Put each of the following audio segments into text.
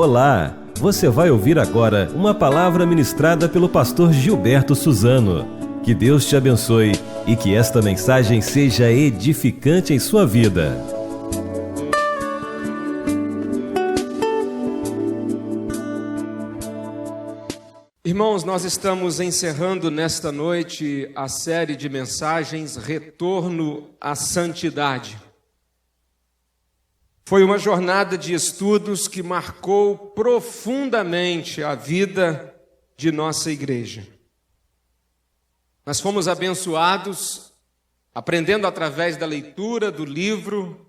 Olá! Você vai ouvir agora uma palavra ministrada pelo pastor Gilberto Suzano. Que Deus te abençoe e que esta mensagem seja edificante em sua vida. Irmãos, nós estamos encerrando nesta noite a série de mensagens Retorno à Santidade. Foi uma jornada de estudos que marcou profundamente a vida de nossa igreja. Nós fomos abençoados, aprendendo através da leitura do livro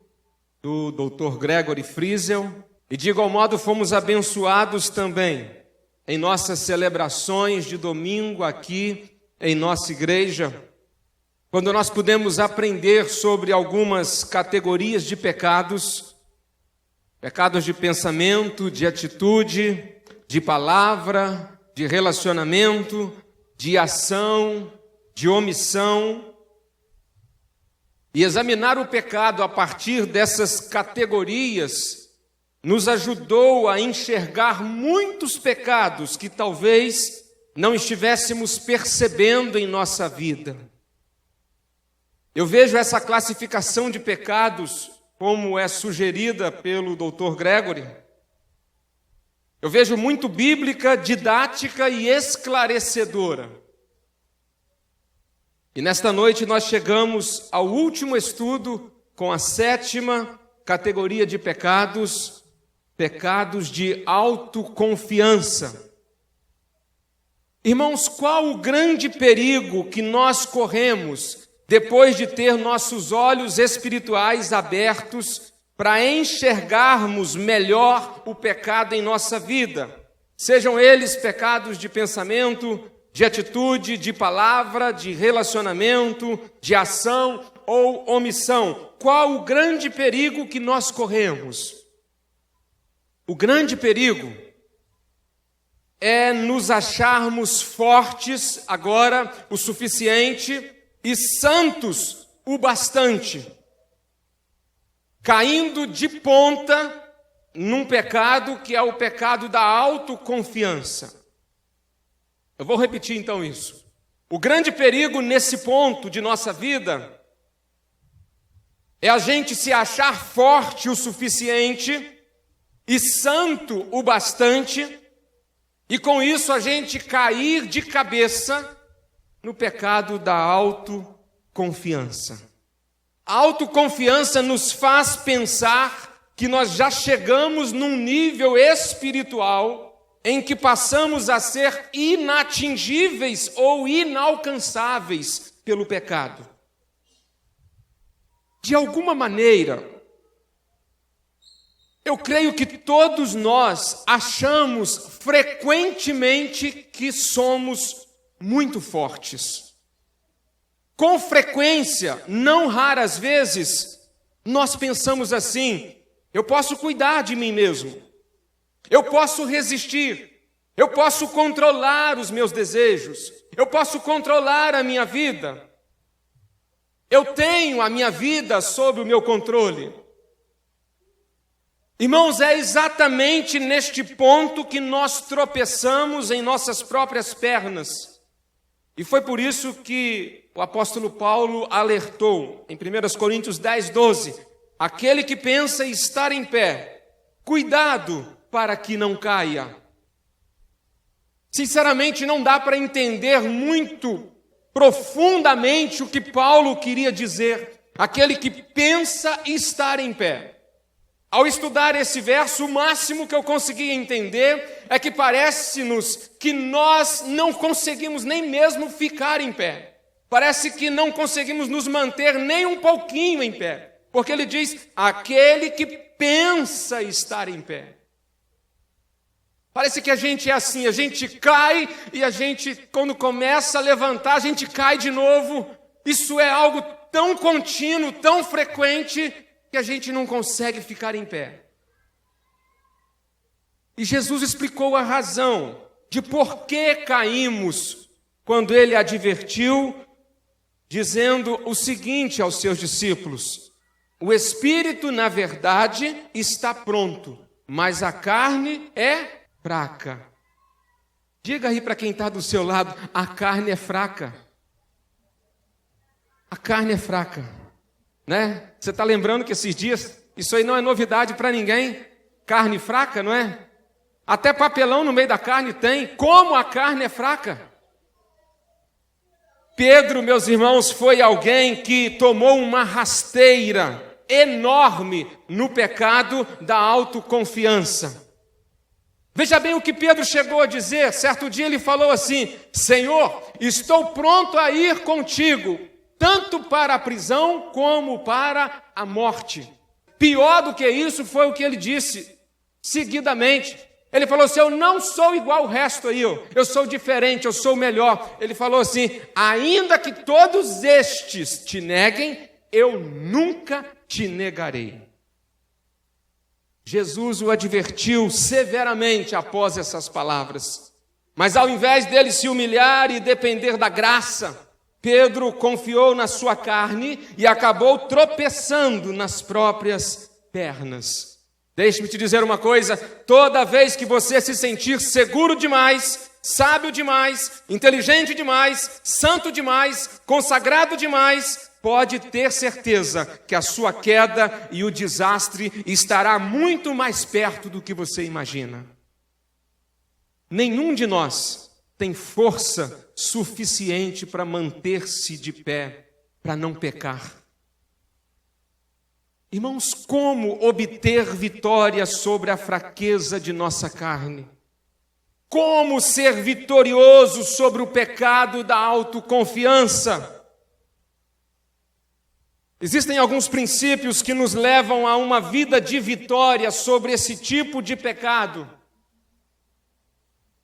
do Dr. Gregory Friesel, e de igual modo fomos abençoados também em nossas celebrações de domingo aqui em nossa igreja, quando nós pudemos aprender sobre algumas categorias de pecados de pensamento, de atitude, de palavra, de relacionamento, de ação, de omissão. E examinar o pecado a partir dessas categorias nos ajudou a enxergar muitos pecados que talvez não estivéssemos percebendo em nossa vida. Eu vejo essa classificação de pecados como é sugerida pelo Dr. Gregory. Eu vejo muito bíblica, didática e esclarecedora. E nesta noite nós chegamos ao último estudo com a 7ª categoria de pecados, pecados de autoconfiança. Irmãos, qual o grande perigo que nós corremos depois de ter nossos olhos espirituais abertos para enxergarmos melhor o pecado em nossa vida? Sejam eles pecados de pensamento, de atitude, de palavra, de relacionamento, de ação ou omissão. Qual o grande perigo que nós corremos? O grande perigo é nos acharmos fortes agora o suficiente e santos o bastante, caindo de ponta num pecado que é o pecado da autoconfiança. Eu vou repetir então isso. O grande perigo nesse ponto de nossa vida é a gente se achar forte o suficiente e santo o bastante, e com isso a gente cair de cabeça no pecado da autoconfiança. A autoconfiança nos faz pensar que nós já chegamos num nível espiritual em que passamos a ser inatingíveis ou inalcançáveis pelo pecado. De alguma maneira, eu creio que todos nós achamos frequentemente que somos muito fortes. Com frequência, não raras vezes, nós pensamos assim: eu posso cuidar de mim mesmo, eu posso resistir, eu posso controlar os meus desejos, eu posso controlar a minha vida, eu tenho a minha vida sob o meu controle. Irmãos, é exatamente neste ponto que nós tropeçamos em nossas próprias pernas. E foi por isso que o apóstolo Paulo alertou em 1 Coríntios 10:12, aquele que pensa estar em pé, cuidado para que não caia. Sinceramente, não dá para entender muito profundamente o que Paulo queria dizer, aquele que pensa estar em pé. Ao estudar esse verso, o máximo que eu consegui entender é que parece-nos que nós não conseguimos nem mesmo ficar em pé. Parece que não conseguimos nos manter nem um pouquinho em pé. Porque ele diz, aquele que pensa estar em pé. Parece que a gente é assim, a gente cai e a gente, quando começa a levantar, a gente cai de novo. Isso é algo tão contínuo, tão frequente, que a gente não consegue ficar em pé. E Jesus explicou a razão de por que caímos, quando ele advertiu, dizendo o seguinte aos seus discípulos: o espírito, na verdade, está pronto, mas a carne é fraca. Diga aí para quem está do seu lado, a carne é fraca. A carne é fraca, né? Você está lembrando que esses dias, isso aí não é novidade para ninguém. Carne fraca, não é? Até papelão no meio da carne tem. Como a carne é fraca? Pedro, meus irmãos, foi alguém que tomou uma rasteira enorme no pecado da autoconfiança. Veja bem o que Pedro chegou a dizer. Certo dia ele falou assim: Senhor, estou pronto a ir contigo, tanto para a prisão como para a morte. Pior do que isso foi o que ele disse seguidamente. Ele falou assim: eu não sou igual ao resto aí, eu sou diferente, eu sou melhor. Ele falou assim: ainda que todos estes te neguem, eu nunca te negarei. Jesus o advertiu severamente após essas palavras. Mas ao invés dele se humilhar e depender da graça, Pedro confiou na sua carne e acabou tropeçando nas próprias pernas. Deixe-me te dizer uma coisa: toda vez que você se sentir seguro demais, sábio demais, inteligente demais, santo demais, consagrado demais, pode ter certeza que a sua queda e o desastre estará muito mais perto do que você imagina. Nenhum de nós tem força suficiente para manter-se de pé, para não pecar. Irmãos, como obter vitória sobre a fraqueza de nossa carne? Como ser vitorioso sobre o pecado da autoconfiança? Existem alguns princípios que nos levam a uma vida de vitória sobre esse tipo de pecado.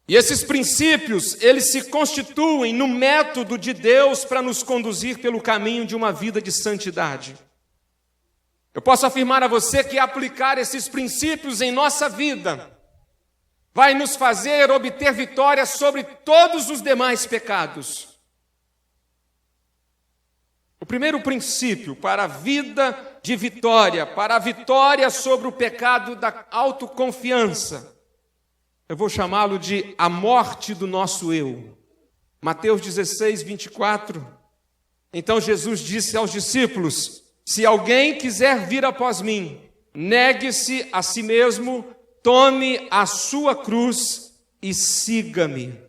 E esses princípios, eles se constituem no método de Deus para nos conduzir pelo caminho de uma vida de santidade. Eu posso afirmar a você que aplicar esses princípios em nossa vida vai nos fazer obter vitória sobre todos os demais pecados. O primeiro princípio para a vida de vitória, para a vitória sobre o pecado da autoconfiança, eu vou chamá-lo de a morte do nosso eu. Mateus 16, 24. Então Jesus disse aos discípulos: se alguém quiser vir após mim, negue-se a si mesmo, tome a sua cruz e siga-me.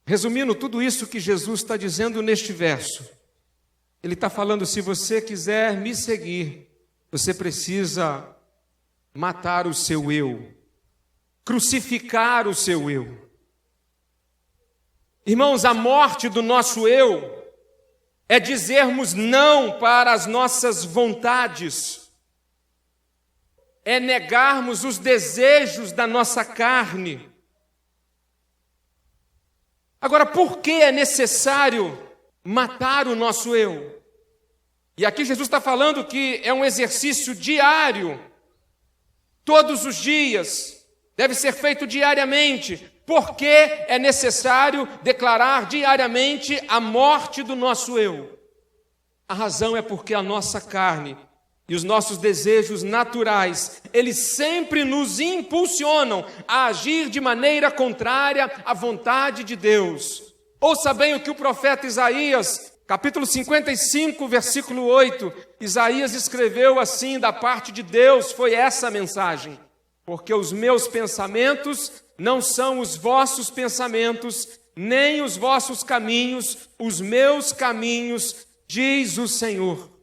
Resumindo tudo isso que Jesus está dizendo neste verso, ele está falando: se você quiser me seguir, você precisa matar o seu eu, crucificar o seu eu. Irmãos, a morte do nosso eu é dizermos não para as nossas vontades, é negarmos os desejos da nossa carne. Agora, por que é necessário matar o nosso eu? E aqui Jesus está falando que é um exercício diário, todos os dias, deve ser feito diariamente. Por que é necessário declarar diariamente a morte do nosso eu? A razão é porque a nossa carne e os nossos desejos naturais, eles sempre nos impulsionam a agir de maneira contrária à vontade de Deus. Ouça bem o que o profeta Isaías, capítulo 55, versículo 8, Isaías escreveu assim da parte de Deus, foi essa a mensagem: porque os meus pensamentos não são os vossos pensamentos, nem os vossos caminhos, os meus caminhos, diz o Senhor.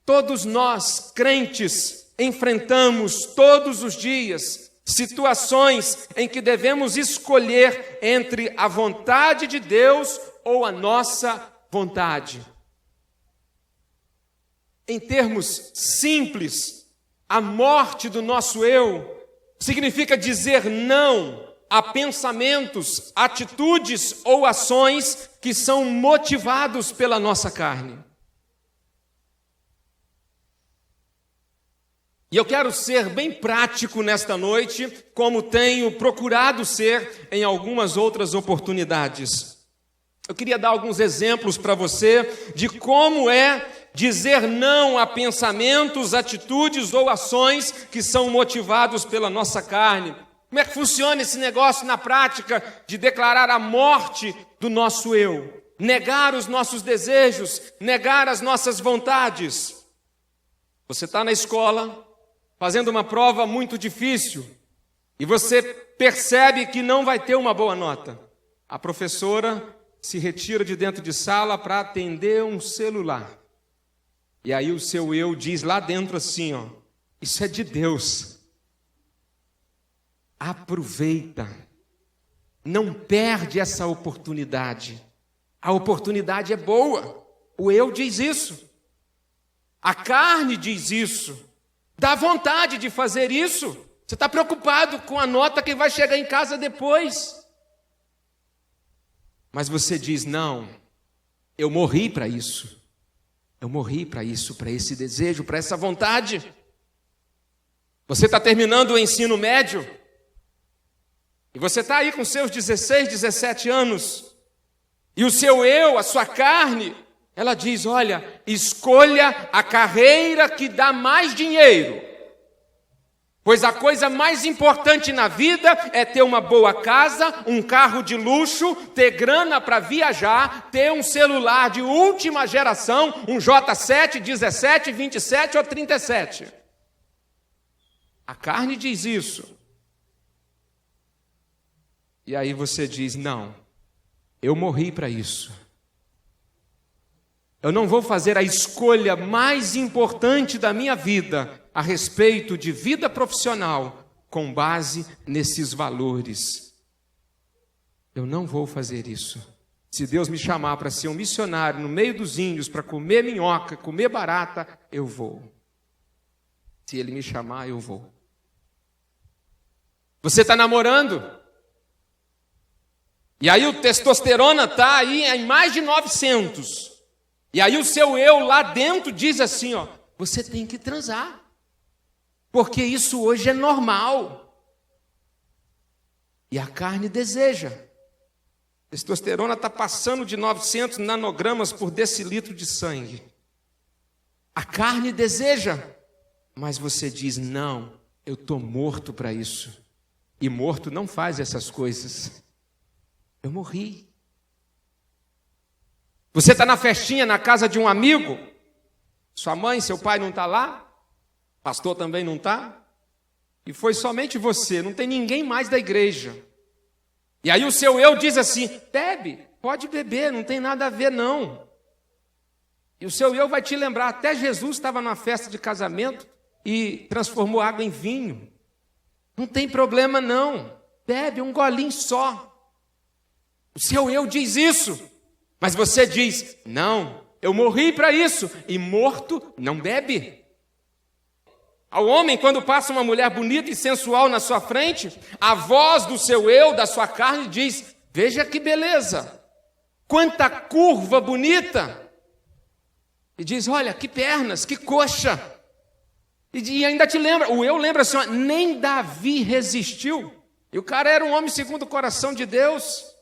Todos nós, crentes, enfrentamos todos os dias situações em que devemos escolher entre a vontade de Deus ou a nossa vontade. Em termos simples, a morte do nosso eu significa dizer não a pensamentos, atitudes ou ações que são motivados pela nossa carne. E eu quero ser bem prático nesta noite, como tenho procurado ser em algumas outras oportunidades. Eu queria dar alguns exemplos para você de como é dizer não a pensamentos, atitudes ou ações que são motivados pela nossa carne. Como é que funciona esse negócio na prática de declarar a morte do nosso eu? Negar os nossos desejos, negar as nossas vontades. Você está na escola, fazendo uma prova muito difícil, e você percebe que não vai ter uma boa nota. A professora se retira de dentro de sala para atender um celular. E aí o seu eu diz lá dentro assim, ó, isso é de Deus. Aproveita. Não perde essa oportunidade. A oportunidade é boa. O eu diz isso. A carne diz isso. Dá vontade de fazer isso. Você está preocupado com a nota que vai chegar em casa depois. Mas você diz, não, eu morri para isso. Eu morri para isso, para esse desejo, para essa vontade. Você está terminando o ensino médio. E você está aí com seus 16, 17 anos. E o seu eu, a sua carne, ela diz, olha, escolha a carreira que dá mais dinheiro. Pois a coisa mais importante na vida é ter uma boa casa, um carro de luxo, ter grana para viajar, ter um celular de última geração, um J7, 17, 27 ou 37. A carne diz isso. E aí você diz, não, eu morri para isso. Eu não vou fazer a escolha mais importante da minha vida a respeito de vida profissional com base nesses valores. Eu não vou fazer isso. Se Deus me chamar para ser um missionário no meio dos índios, para comer minhoca, comer barata, eu vou. Se Ele me chamar, eu vou. Você está namorando? E aí o testosterona está aí em mais de 900. E aí o seu eu lá dentro diz assim, ó, você tem que transar. Porque isso hoje é normal. E a carne deseja. A testosterona está passando de 900 nanogramas por decilitro de sangue. A carne deseja. Mas você diz, não, eu estou morto para isso. E morto não faz essas coisas. Eu morri. Você está na festinha na casa de um amigo, sua mãe, seu pai não está lá, pastor também não está, e foi somente você, não tem ninguém mais da igreja. E aí o seu eu diz assim, bebe, pode beber, não tem nada a ver não. E o seu eu vai te lembrar, até Jesus estava numa festa de casamento e transformou água em vinho. Não tem problema não, bebe um golinho só. O seu eu diz isso. Mas você diz, não, eu morri para isso, e morto não bebe. Ao homem, quando passa uma mulher bonita e sensual na sua frente, a voz do seu eu, da sua carne, diz, veja que beleza, quanta curva bonita. E diz, olha, que pernas, que coxa. E ainda te lembra, o eu lembra assim, nem Davi resistiu. E o cara era um homem segundo o coração de Deus.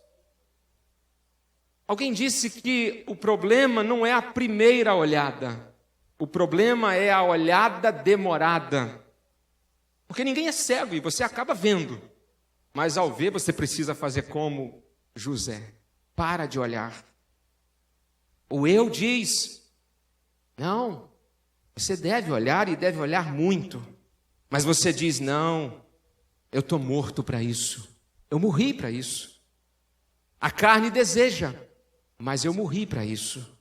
Alguém disse que o problema não é a primeira olhada, o problema é a olhada demorada. Porque ninguém é cego e você acaba vendo, mas ao ver você precisa fazer como José, para de olhar. O eu diz, não, você deve olhar e deve olhar muito, mas você diz, não, eu estou morto para isso, eu morri para isso. A carne deseja, mas eu morri para isso.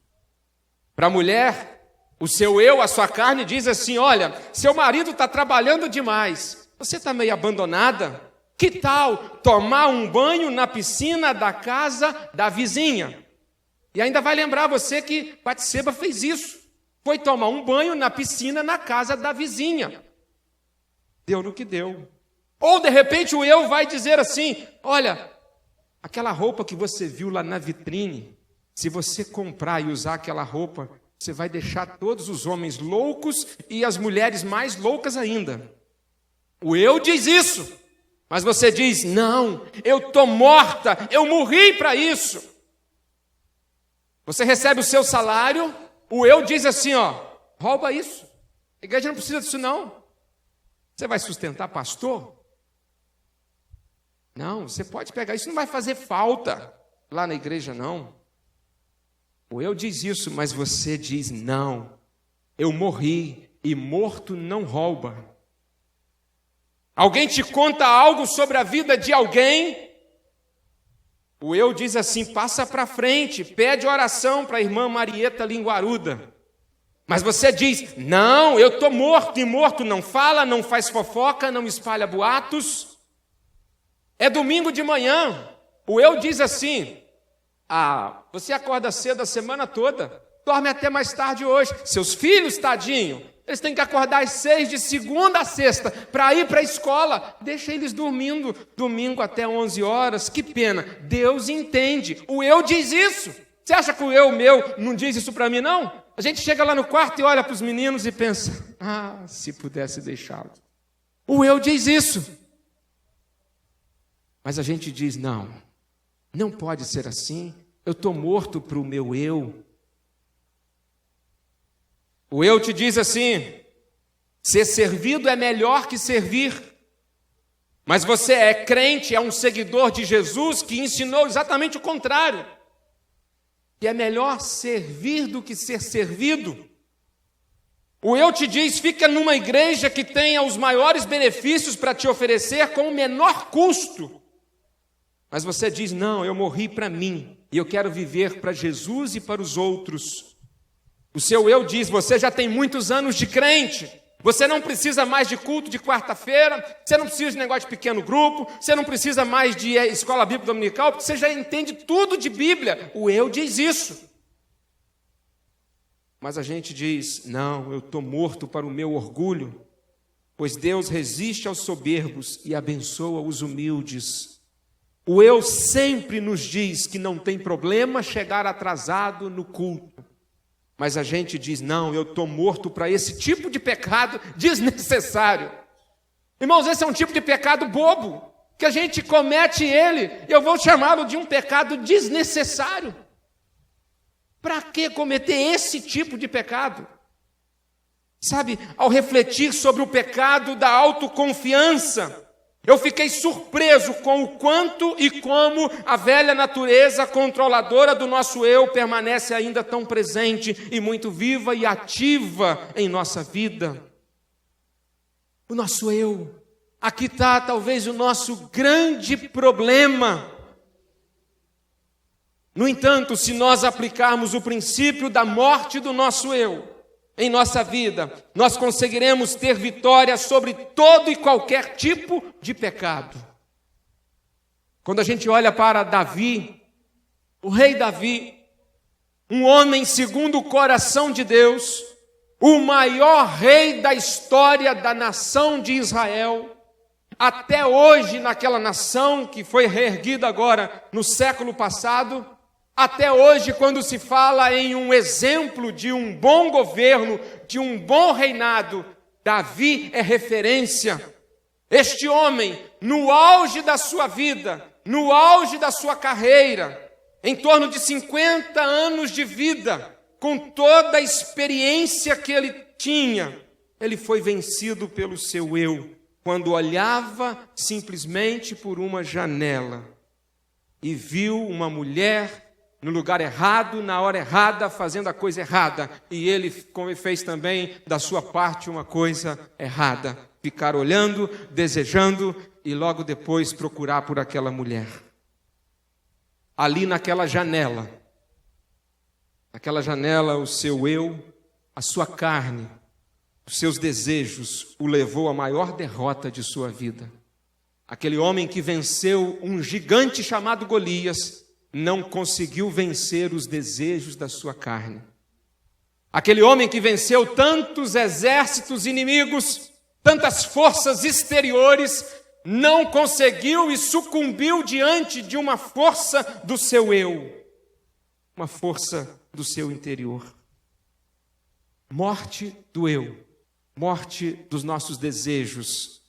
Para a mulher, o seu eu, a sua carne, diz assim, olha, seu marido está trabalhando demais, você está meio abandonada, que tal tomar um banho na piscina da casa da vizinha? E ainda vai lembrar você que Batseba fez isso, foi tomar um banho na piscina na casa da vizinha. Deu no que deu. Ou de repente o eu vai dizer assim, olha, aquela roupa que você viu lá na vitrine, se você comprar e usar aquela roupa, você vai deixar todos os homens loucos e as mulheres mais loucas ainda. O eu diz isso, mas você diz, não, eu estou morta, eu morri para isso. Você recebe o seu salário, O eu diz assim, rouba isso. A igreja não precisa disso não. Você vai sustentar pastor? Não, você pode pegar, isso não vai fazer falta lá na igreja não. O eu diz isso, mas você diz não. Eu morri e morto não rouba. Alguém te conta algo sobre a vida de alguém, o eu diz assim, passa para frente, pede oração para a irmã Marieta Linguaruda. Mas você diz, não, eu estou morto, e morto não fala, não faz fofoca, não espalha boatos. É domingo de manhã, o eu diz assim, você acorda cedo a semana toda, dorme até mais tarde hoje. Seus filhos, tadinho, eles têm que acordar às 6 de segunda a sexta para ir para a escola. Deixa eles dormindo domingo até 11 horas. Que pena. Deus entende. O eu diz isso. Você acha que o eu meu não diz isso para mim, não? A gente chega lá no quarto e olha para os meninos e pensa, se pudesse deixá-lo. O eu diz isso. Mas a gente diz, não pode ser assim. Eu estou morto para o meu eu. O eu te diz assim, ser servido é melhor que servir. Mas você é crente, é um seguidor de Jesus que ensinou exatamente o contrário. Que é melhor servir do que ser servido. O eu te diz, fica numa igreja que tenha os maiores benefícios para te oferecer com o menor custo. Mas você diz, não, eu morri para mim e eu quero viver para Jesus e para os outros. O seu eu diz, você já tem muitos anos de crente, você não precisa mais de culto de quarta-feira, você não precisa de negócio de pequeno grupo, você não precisa mais de escola bíblica dominical, porque você já entende tudo de Bíblia. O eu diz isso. Mas a gente diz, não, eu estou morto para o meu orgulho, pois Deus resiste aos soberbos e abençoa os humildes. O eu sempre nos diz que não tem problema chegar atrasado no culto. Mas a gente diz, não, eu estou morto para esse tipo de pecado desnecessário. Irmãos, esse é um tipo de pecado bobo, que a gente comete ele, eu vou chamá-lo de um pecado desnecessário. Para que cometer esse tipo de pecado? Sabe, ao refletir sobre o pecado da autoconfiança, eu fiquei surpreso com o quanto e como a velha natureza controladora do nosso eu permanece ainda tão presente e muito viva e ativa em nossa vida. O nosso eu. Aqui está talvez o nosso grande problema. No entanto, se nós aplicarmos o princípio da morte do nosso eu em nossa vida, nós conseguiremos ter vitória sobre todo e qualquer tipo de pecado. Quando a gente olha para Davi, o rei Davi, um homem segundo o coração de Deus, o maior rei da história da nação de Israel, até hoje naquela nação que foi reerguida agora no século passado, até hoje, quando se fala em um exemplo de um bom governo, de um bom reinado, Davi é referência. Este homem, no auge da sua vida, no auge da sua carreira, em torno de 50 anos de vida, com toda a experiência que ele tinha, ele foi vencido pelo seu eu, quando olhava simplesmente por uma janela e viu uma mulher no lugar errado, na hora errada, fazendo a coisa errada. E ele fez também da sua parte uma coisa errada. Ficar olhando, desejando e logo depois procurar por aquela mulher. Ali naquela janela, o seu eu, a sua carne, os seus desejos o levou à maior derrota de sua vida. Aquele homem que venceu um gigante chamado Golias, não conseguiu vencer os desejos da sua carne. Aquele homem que venceu tantos exércitos inimigos, tantas forças exteriores, não conseguiu e sucumbiu diante de uma força do seu eu, uma força do seu interior. Morte do eu, morte dos nossos desejos.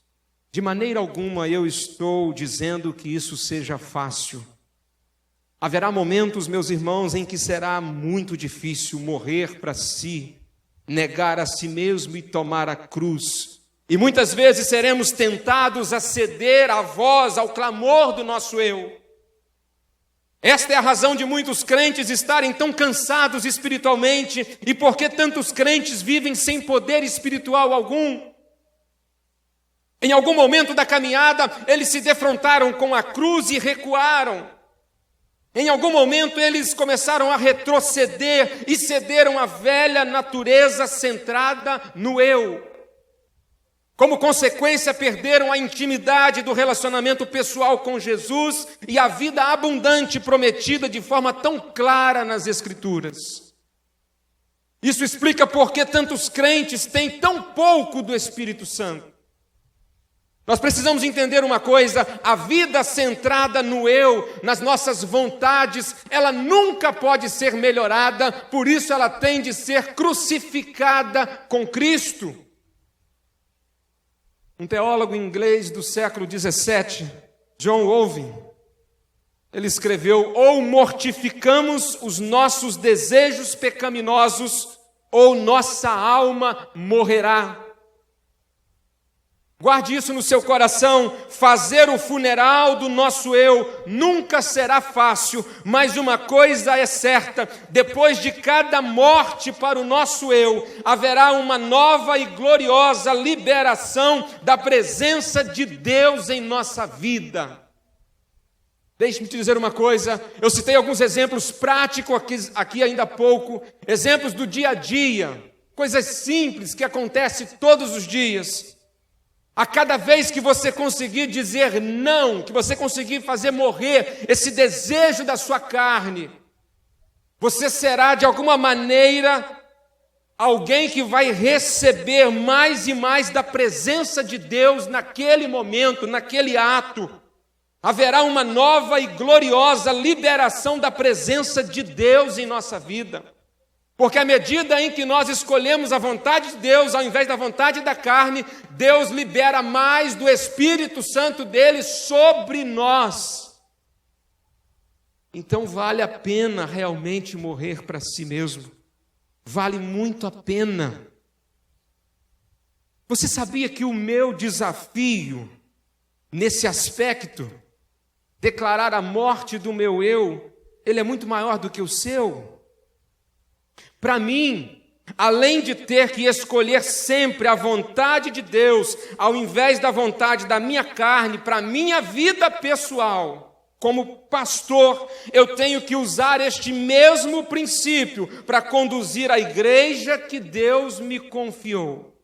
De maneira alguma eu estou dizendo que isso seja fácil. Haverá momentos, meus irmãos, em que será muito difícil morrer para si, negar a si mesmo e tomar a cruz. E muitas vezes seremos tentados a ceder à voz, ao clamor do nosso eu. Esta é a razão de muitos crentes estarem tão cansados espiritualmente e porque tantos crentes vivem sem poder espiritual algum. Em algum momento da caminhada, eles se defrontaram com a cruz e recuaram. Em algum momento, eles começaram a retroceder e cederam à velha natureza centrada no eu. Como consequência, perderam a intimidade do relacionamento pessoal com Jesus e a vida abundante prometida de forma tão clara nas Escrituras. Isso explica por que tantos crentes têm tão pouco do Espírito Santo. Nós precisamos entender uma coisa: a vida centrada no eu, nas nossas vontades, ela nunca pode ser melhorada, por isso ela tem de ser crucificada com Cristo. Um teólogo inglês do século XVII, John Owen, ele escreveu: ou mortificamos os nossos desejos pecaminosos, ou nossa alma morrerá. Guarde isso no seu coração. Fazer o funeral do nosso eu nunca será fácil, mas uma coisa é certa: depois de cada morte para o nosso eu, haverá uma nova e gloriosa liberação da presença de Deus em nossa vida. Deixe-me te dizer uma coisa, eu citei alguns exemplos práticos aqui ainda há pouco, exemplos do dia a dia, coisas simples que acontecem todos os dias. A cada vez que você conseguir dizer não, que você conseguir fazer morrer esse desejo da sua carne, você será de alguma maneira alguém que vai receber mais e mais da presença de Deus naquele momento, naquele ato. Haverá uma nova e gloriosa liberação da presença de Deus em nossa vida. Porque à medida em que nós escolhemos a vontade de Deus, ao invés da vontade da carne, Deus libera mais do Espírito Santo dele sobre nós. Então vale a pena realmente morrer para si mesmo. Vale muito a pena. Você sabia que o meu desafio, nesse aspecto, declarar a morte do meu eu, ele é muito maior do que o seu? Para mim, além de ter que escolher sempre a vontade de Deus, ao invés da vontade da minha carne, para a minha vida pessoal, como pastor, eu tenho que usar este mesmo princípio para conduzir a igreja que Deus me confiou.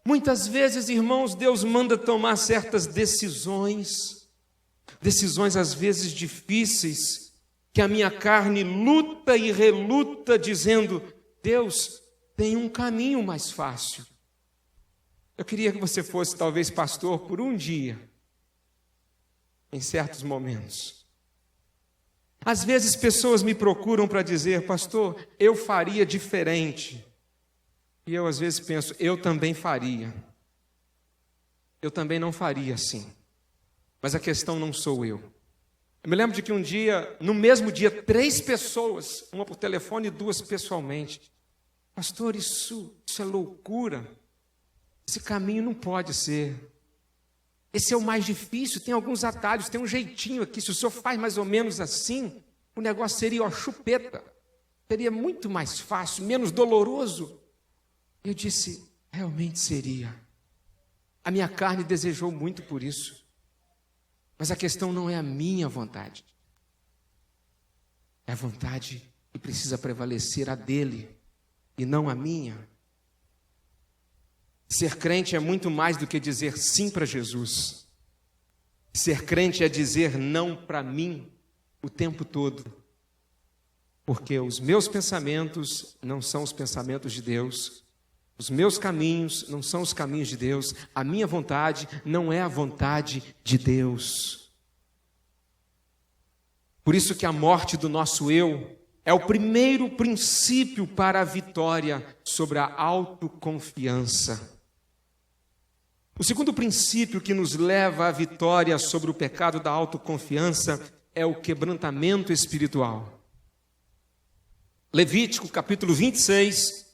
Muitas vezes, irmãos, Deus manda tomar certas decisões às vezes difíceis, que a minha carne luta e reluta, dizendo: Deus, tem um caminho mais fácil. Eu queria que você fosse talvez pastor por um dia, em certos momentos. Às vezes pessoas me procuram para dizer: pastor, eu faria diferente. E eu às vezes penso: eu também faria. Eu também não faria assim. Mas a questão não sou eu. Eu me lembro de que um dia, no mesmo dia, 3 pessoas, uma por telefone e 2 pessoalmente: pastor, isso é loucura. Esse caminho não pode ser. Esse é o mais difícil, tem alguns atalhos, tem um jeitinho aqui. Se o senhor faz mais ou menos assim, o negócio seria uma chupeta. Seria muito mais fácil, menos doloroso. Eu disse: realmente seria. A minha carne desejou muito por isso. Mas a questão não é a minha vontade. É a vontade que precisa prevalecer, a dele, e não a minha. Ser crente é muito mais do que dizer sim para Jesus. Ser crente é dizer não para mim o tempo todo. Porque os meus pensamentos não são os pensamentos de Deus. Os meus caminhos não são os caminhos de Deus. A minha vontade não é a vontade de Deus. Por isso que a morte do nosso eu é o primeiro princípio para a vitória sobre a autoconfiança. O segundo princípio que nos leva à vitória sobre o pecado da autoconfiança é o quebrantamento espiritual. Levítico, capítulo 26,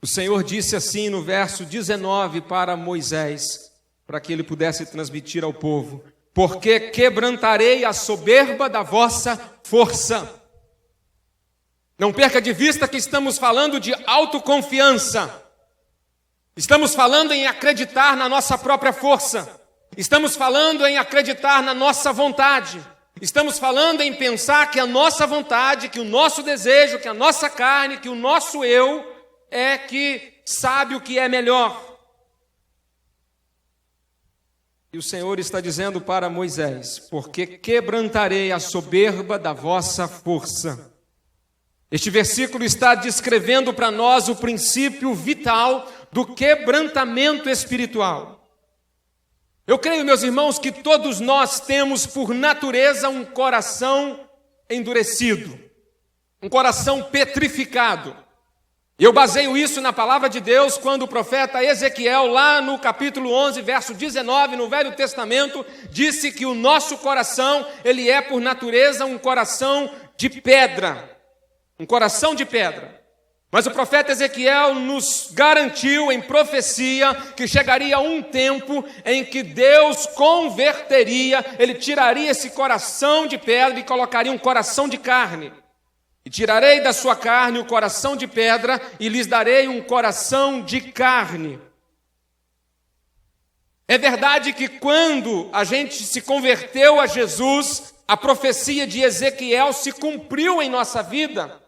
o Senhor disse assim no verso 19 para Moisés, para que ele pudesse transmitir ao povo: porque quebrantarei a soberba da vossa força. Não perca de vista que estamos falando de autoconfiança. Estamos falando em acreditar na nossa própria força. Estamos falando em acreditar na nossa vontade. Estamos falando em pensar que a nossa vontade, que o nosso desejo, que a nossa carne, que o nosso eu é que sabe o que é melhor. E o Senhor está dizendo para Moisés: porque quebrantarei a soberba da vossa força. Este versículo está descrevendo para nós o princípio vital do quebrantamento espiritual. Eu creio, meus irmãos, que todos nós temos por natureza um coração endurecido, um coração petrificado. Eu baseio isso na palavra de Deus quando o profeta Ezequiel, lá no capítulo 11, verso 19, no Velho Testamento, disse que o nosso coração, ele é por natureza um coração de pedra. Um coração de pedra. Mas o profeta Ezequiel nos garantiu em profecia que chegaria um tempo em que Deus converteria, ele tiraria esse coração de pedra e colocaria um coração de carne. E tirarei da sua carne o coração de pedra e lhes darei um coração de carne. É verdade que quando a gente se converteu a Jesus, a profecia de Ezequiel se cumpriu em nossa vida.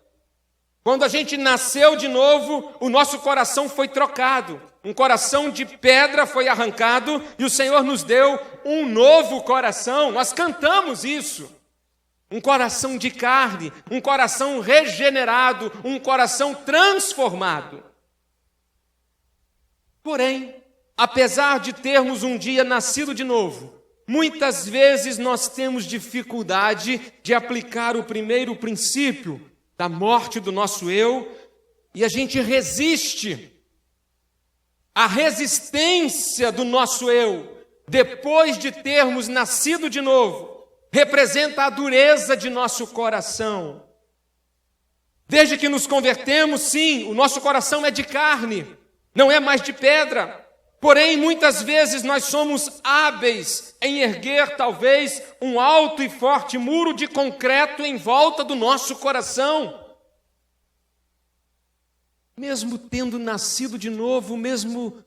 Quando a gente nasceu de novo, o nosso coração foi trocado. Um coração de pedra foi arrancado e o Senhor nos deu um novo coração. Nós cantamos isso. Um coração de carne, um coração regenerado, um coração transformado. Porém, apesar de termos um dia nascido de novo, muitas vezes nós temos dificuldade de aplicar o primeiro princípio da morte do nosso eu, e a gente resiste. A resistência do nosso eu, depois de termos nascido de novo, representa a dureza de nosso coração. Desde que nos convertemos, sim, o nosso coração é de carne, não é mais de pedra. Porém, muitas vezes nós somos hábeis em erguer, talvez, um alto e forte muro de concreto em volta do nosso coração. Mesmo tendo nascido de novo, mesmo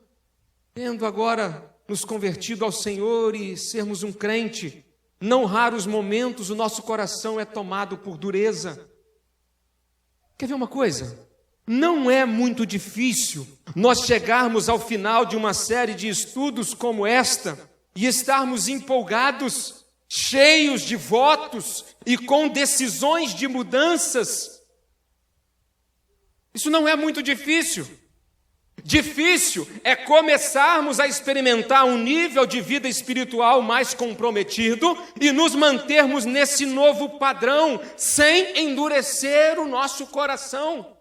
tendo agora nos convertido ao Senhor e sermos um crente, não raros momentos o nosso coração é tomado por dureza. Quer ver uma coisa? Não é muito difícil nós chegarmos ao final de uma série de estudos como esta e estarmos empolgados, cheios de votos e com decisões de mudanças. Isso não é muito difícil. Difícil é começarmos a experimentar um nível de vida espiritual mais comprometido e nos mantermos nesse novo padrão, sem endurecer o nosso coração.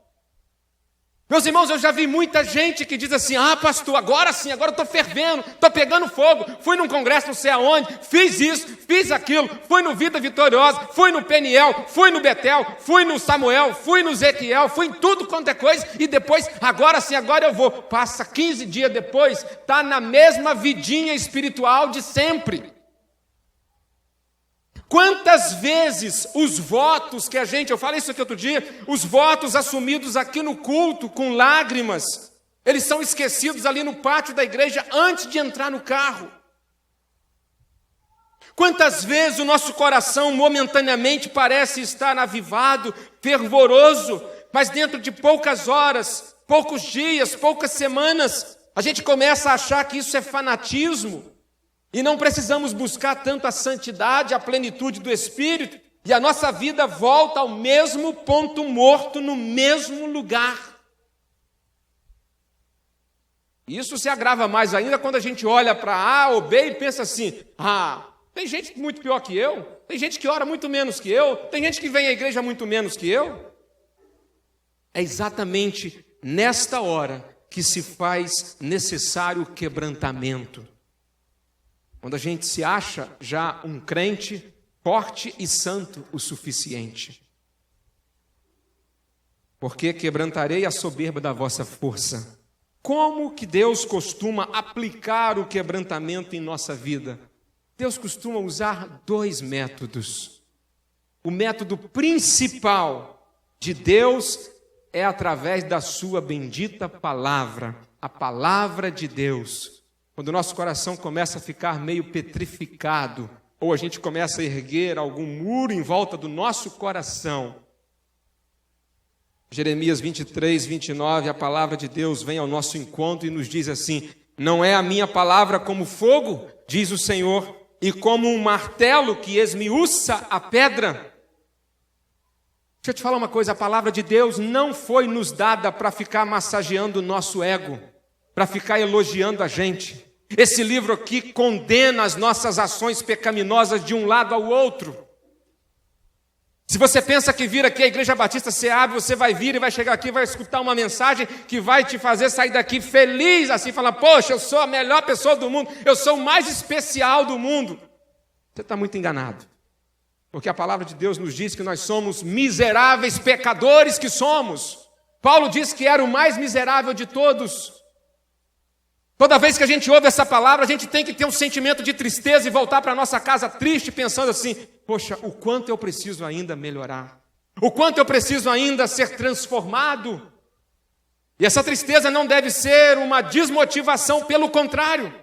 Meus irmãos, eu já vi muita gente que diz assim: ah, pastor, agora sim, agora eu estou fervendo, estou pegando fogo, fui num congresso não sei aonde, fiz isso, fiz aquilo, fui no Vida Vitoriosa, fui no Peniel, fui no Betel, fui no Samuel, fui no Ezequiel, fui em tudo quanto é coisa, e depois, agora sim, agora eu vou. Passa 15 dias depois, está na mesma vidinha espiritual de sempre. Quantas vezes os votos que eu falei isso aqui outro dia, os votos assumidos aqui no culto com lágrimas, eles são esquecidos ali no pátio da igreja antes de entrar no carro. Quantas vezes o nosso coração momentaneamente parece estar avivado, fervoroso, mas dentro de poucas horas, poucos dias, poucas semanas, a gente começa a achar que isso é fanatismo. E não precisamos buscar tanto a santidade, a plenitude do Espírito, e a nossa vida volta ao mesmo ponto morto, no mesmo lugar. Isso se agrava mais ainda quando a gente olha para A ou B e pensa assim: ah, tem gente muito pior que eu, tem gente que ora muito menos que eu, tem gente que vem à igreja muito menos que eu. É exatamente nesta hora que se faz necessário o quebrantamento. Quando a gente se acha já um crente, forte e santo o suficiente. Porque quebrantarei a soberba da vossa força. Como que Deus costuma aplicar o quebrantamento em nossa vida? Deus costuma usar 2 métodos. O método principal de Deus é através da sua bendita palavra, a palavra de Deus. Quando o nosso coração começa a ficar meio petrificado, ou a gente começa a erguer algum muro em volta do nosso coração. Jeremias 23, 29, a palavra de Deus vem ao nosso encontro e nos diz assim: não é a minha palavra como fogo, diz o Senhor, e como um martelo que esmiuça a pedra. Deixa eu te falar uma coisa, a palavra de Deus não foi nos dada para ficar massageando o nosso ego, para ficar elogiando a gente. Esse livro aqui condena as nossas ações pecaminosas de um lado ao outro. Se você pensa que vir aqui à Igreja Batista Seab, você vai vir e vai chegar aqui e vai escutar uma mensagem que vai te fazer sair daqui feliz, assim, falar, poxa, eu sou a melhor pessoa do mundo, eu sou o mais especial do mundo. Você está muito enganado. Porque a palavra de Deus nos diz que nós somos miseráveis pecadores que somos. Paulo diz que era o mais miserável de todos. Toda vez que a gente ouve essa palavra, a gente tem que ter um sentimento de tristeza e voltar para a nossa casa triste, pensando assim, poxa, o quanto eu preciso ainda melhorar, o quanto eu preciso ainda ser transformado. E essa tristeza não deve ser uma desmotivação, pelo contrário.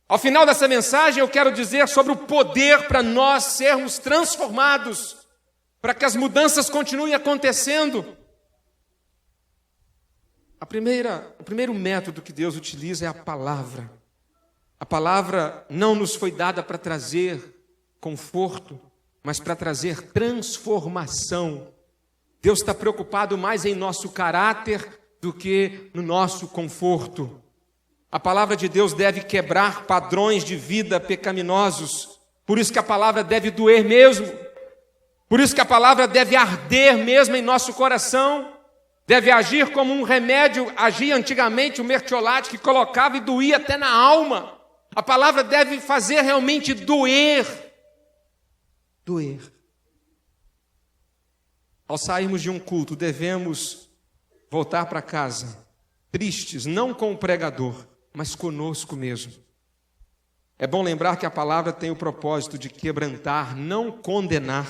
Ao final dessa mensagem eu quero dizer sobre o poder para nós sermos transformados, para que as mudanças continuem acontecendo. O primeiro método que Deus utiliza é a palavra. A palavra não nos foi dada para trazer conforto, mas para trazer transformação. Deus está preocupado mais em nosso caráter do que no nosso conforto. A palavra de Deus deve quebrar padrões de vida pecaminosos. Por isso que a palavra deve doer mesmo. Por isso que a palavra deve arder mesmo em nosso coração. Deve agir como um remédio, agia antigamente o mertiolate, que colocava e doía até na alma. A palavra deve fazer realmente doer. Doer. Ao sairmos de um culto, devemos voltar para casa, tristes, não com o pregador, mas conosco mesmo. É bom lembrar que a palavra tem o propósito de quebrantar, não condenar.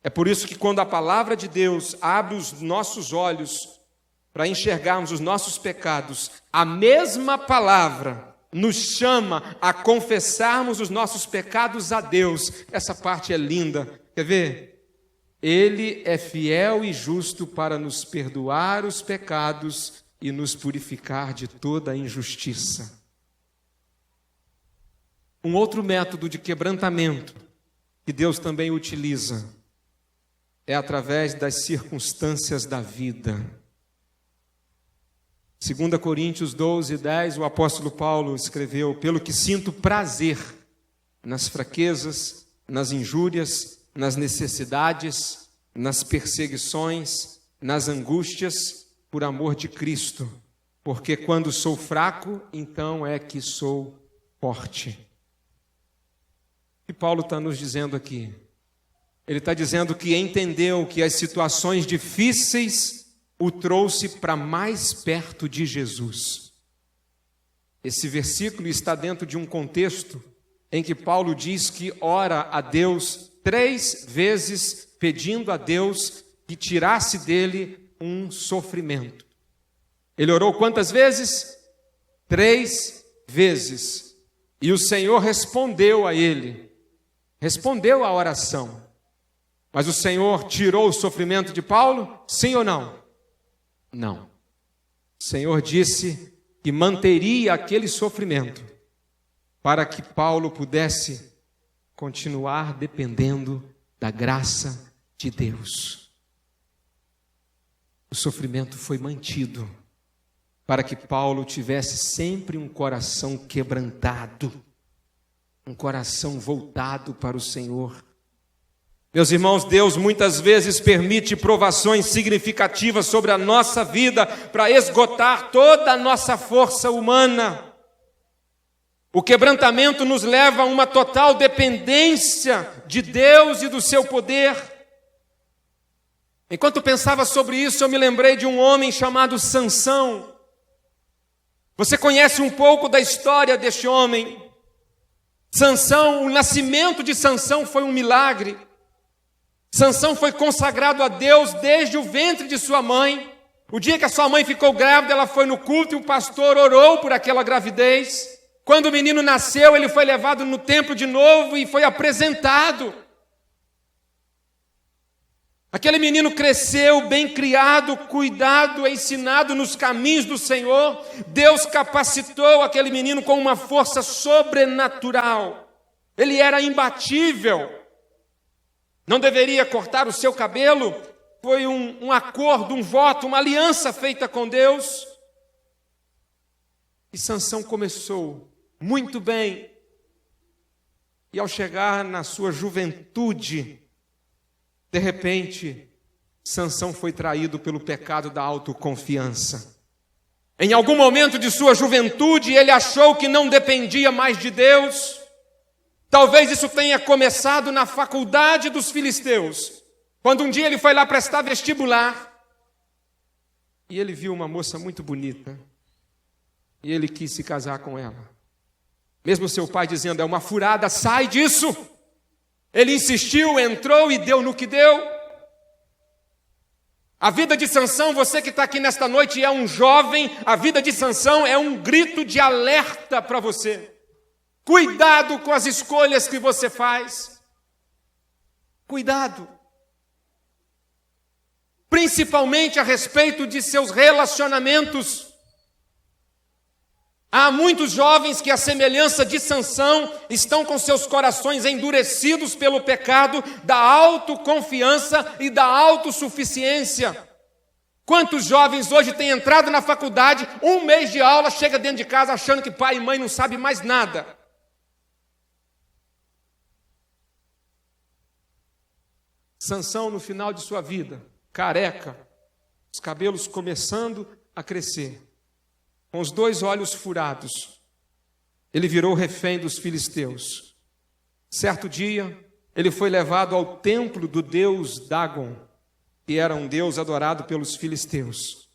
É por isso que quando a palavra de Deus abre os nossos olhos para enxergarmos os nossos pecados, a mesma palavra nos chama a confessarmos os nossos pecados a Deus. Essa parte é linda. Quer ver? Ele é fiel e justo para nos perdoar os pecados e nos purificar de toda a injustiça. Um outro método de quebrantamento que Deus também utiliza é através das circunstâncias da vida. 2 Coríntios 12, 10, o apóstolo Paulo escreveu: pelo que sinto prazer nas fraquezas, nas injúrias, nas necessidades, nas perseguições, nas angústias, por amor de Cristo, porque quando sou fraco, então é que sou forte. E Paulo está nos dizendo aqui, ele está dizendo que entendeu que as situações difíceis o trouxe para mais perto de Jesus. Esse versículo está dentro de um contexto em que Paulo diz que ora a Deus 3 vezes, pedindo a Deus que tirasse dele um sofrimento. Ele orou quantas vezes? 3 vezes. E o Senhor respondeu a ele, respondeu à oração. Mas o Senhor tirou o sofrimento de Paulo? Sim ou não? Não. O Senhor disse que manteria aquele sofrimento para que Paulo pudesse continuar dependendo da graça de Deus. O sofrimento foi mantido para que Paulo tivesse sempre um coração quebrantado, um coração voltado para o Senhor. Meus irmãos, Deus muitas vezes permite provações significativas sobre a nossa vida para esgotar toda a nossa força humana. O quebrantamento nos leva a uma total dependência de Deus e do seu poder. Enquanto pensava sobre isso, eu me lembrei de um homem chamado Sansão. Você conhece um pouco da história deste homem? Sansão, o nascimento de Sansão foi um milagre. Sansão foi consagrado a Deus desde o ventre de sua mãe. O dia que a sua mãe ficou grávida, ela foi no culto e o pastor orou por aquela gravidez. Quando o menino nasceu, ele foi levado no templo de novo e foi apresentado. Aquele menino cresceu bem criado, cuidado, ensinado nos caminhos do Senhor. Deus capacitou aquele menino com uma força sobrenatural. Ele era imbatível. Não deveria cortar o seu cabelo. Foi um acordo, um voto, uma aliança feita com Deus. E Sansão começou muito bem. E ao chegar na sua juventude, de repente, Sansão foi traído pelo pecado da autoconfiança. Em algum momento de sua juventude, ele achou que não dependia mais de Deus. Talvez isso tenha começado na faculdade dos filisteus, quando um dia ele foi lá prestar vestibular, e ele viu uma moça muito bonita, e ele quis se casar com ela. Mesmo seu pai dizendo, é uma furada, sai disso. Ele insistiu, entrou e deu no que deu. A vida de Sansão, você que está aqui nesta noite é um jovem, a vida de Sansão é um grito de alerta para você. Cuidado com as escolhas que você faz. Cuidado. Principalmente a respeito de seus relacionamentos. Há muitos jovens que, à semelhança de Sansão, estão com seus corações endurecidos pelo pecado da autoconfiança e da autossuficiência. Quantos jovens hoje têm entrado na faculdade, um mês de aula, chega dentro de casa achando que pai e mãe não sabem mais nada. Sansão, no final de sua vida, careca, os cabelos começando a crescer, com os 2 olhos furados, ele virou refém dos filisteus. Certo dia, ele foi levado ao templo do deus Dagon, que era um deus adorado pelos filisteus.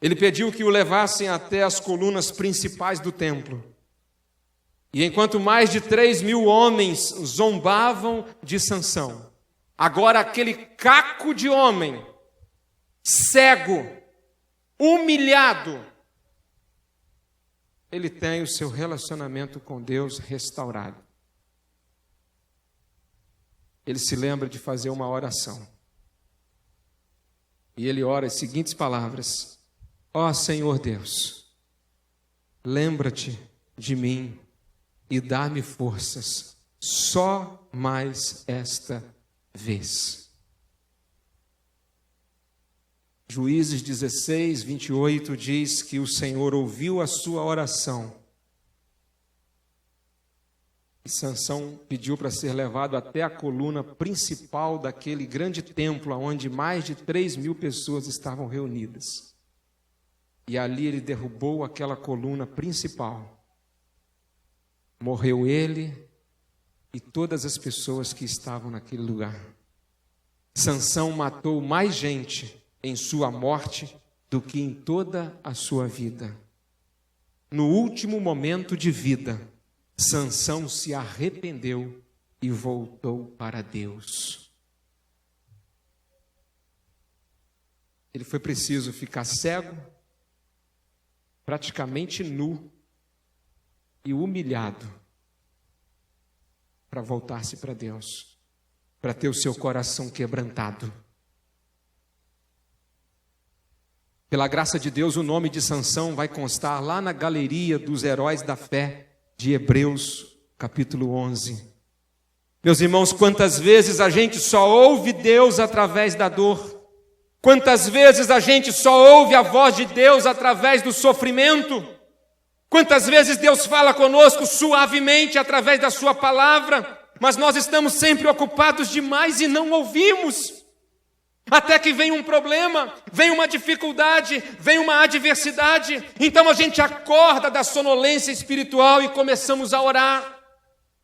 Ele pediu que o levassem até as colunas principais do templo. E enquanto mais de 3.000 homens zombavam de Sansão, agora aquele caco de homem, cego, humilhado, ele tem o seu relacionamento com Deus restaurado. Ele se lembra de fazer uma oração. E ele ora as seguintes palavras: ó Senhor Deus, lembra-te de mim e dá-me forças, só mais esta vez. Juízes 16, 28 diz que o Senhor ouviu a sua oração. E Sansão pediu para ser levado até a coluna principal daquele grande templo, onde mais de 3.000 pessoas estavam reunidas. E ali ele derrubou aquela coluna principal. Morreu ele e todas as pessoas que estavam naquele lugar. Sansão matou mais gente em sua morte do que em toda a sua vida. No último momento de vida, Sansão se arrependeu e voltou para Deus. Ele foi preciso ficar cego, praticamente nu e humilhado para voltar-se para Deus, para ter o seu coração quebrantado. Pela graça de Deus, o nome de Sansão vai constar lá na galeria dos heróis da fé de Hebreus, capítulo 11. Meus irmãos, quantas vezes a gente só ouve Deus através da dor? Quantas vezes a gente só ouve a voz de Deus através do sofrimento? Quantas vezes Deus fala conosco suavemente através da sua palavra, mas nós estamos sempre ocupados demais e não ouvimos? Até que vem um problema, vem uma dificuldade, vem uma adversidade. Então a gente acorda da sonolência espiritual e começamos a orar.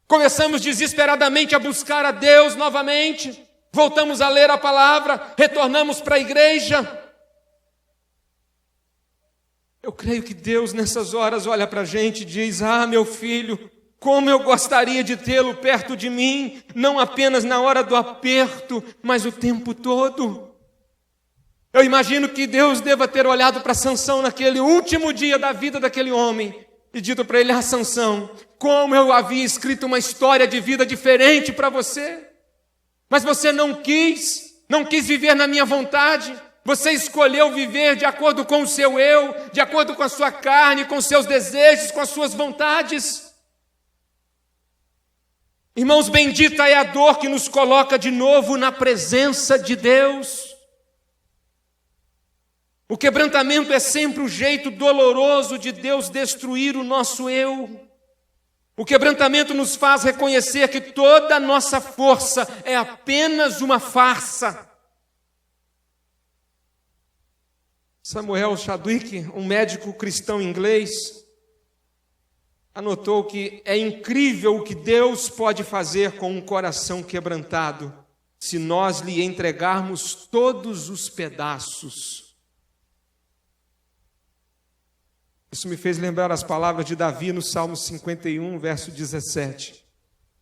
Começamos desesperadamente a buscar a Deus novamente. Voltamos a ler a palavra, retornamos para a igreja. Eu creio que Deus nessas horas olha para a gente e diz: ah, meu filho, como eu gostaria de tê-lo perto de mim, não apenas na hora do aperto, mas o tempo todo. Eu imagino que Deus deva ter olhado para Sansão naquele último dia da vida daquele homem e dito para ele: ah, Sansão, como eu havia escrito uma história de vida diferente para você, mas você não quis viver na minha vontade. Você escolheu viver de acordo com o seu eu, de acordo com a sua carne, com os seus desejos, com as suas vontades. Irmãos, bendita é a dor que nos coloca de novo na presença de Deus. O quebrantamento é sempre o jeito doloroso de Deus destruir o nosso eu. O quebrantamento nos faz reconhecer que toda a nossa força é apenas uma farsa. Samuel Chadwick, um médico cristão inglês, anotou que é incrível o que Deus pode fazer com um coração quebrantado, se nós lhe entregarmos todos os pedaços. Isso me fez lembrar as palavras de Davi no Salmo 51, verso 17.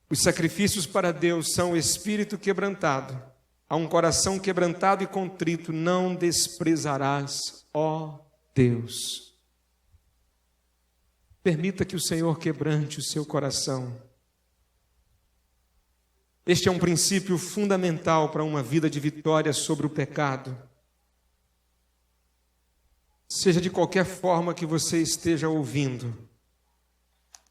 Os sacrifícios para Deus são o espírito quebrantado. A um coração quebrantado e contrito não desprezarás, ó Deus. Permita que o Senhor quebrante o seu coração. Este é um princípio fundamental para uma vida de vitória sobre o pecado. Seja de qualquer forma que você esteja ouvindo,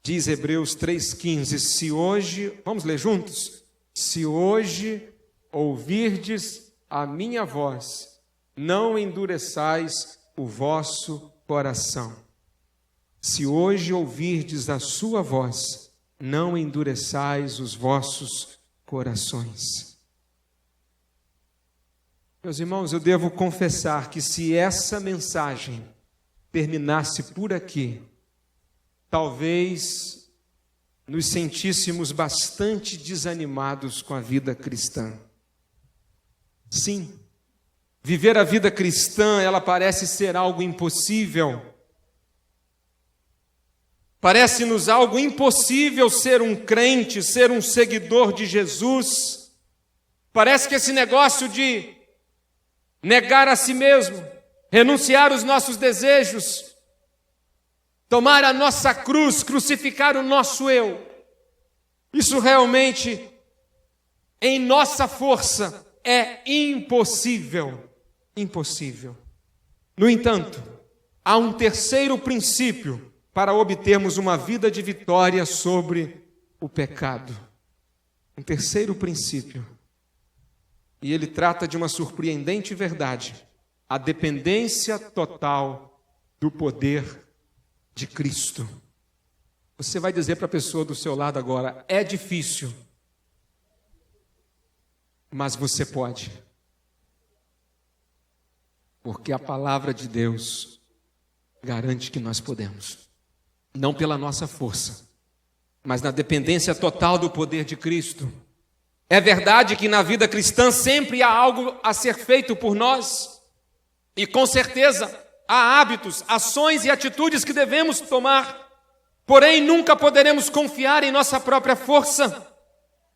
diz Hebreus 3,15, se hoje, vamos ler juntos? Se hoje ouvirdes a minha voz, não endureçais o vosso coração. Se hoje ouvirdes a sua voz, não endureçais os vossos corações. Meus irmãos, eu devo confessar que se essa mensagem terminasse por aqui, talvez nos sentíssemos bastante desanimados com a vida cristã. Sim, viver a vida cristã, ela parece ser algo impossível. Parece-nos algo impossível ser um crente, ser um seguidor de Jesus. Parece que esse negócio de negar a si mesmo, renunciar os nossos desejos, tomar a nossa cruz, crucificar o nosso eu, isso realmente, em nossa força, é impossível. Impossível. No entanto, há um terceiro princípio para obtermos uma vida de vitória sobre o pecado. Um terceiro princípio. E ele trata de uma surpreendente verdade: a dependência total do poder de Cristo. Você vai dizer para a pessoa do seu lado agora: é difícil, mas você pode. Porque a palavra de Deus garante que nós podemos. Não pela nossa força, mas na dependência total do poder de Cristo. É verdade que na vida cristã sempre há algo a ser feito por nós. E com certeza há hábitos, ações e atitudes que devemos tomar. Porém, nunca poderemos confiar em nossa própria força.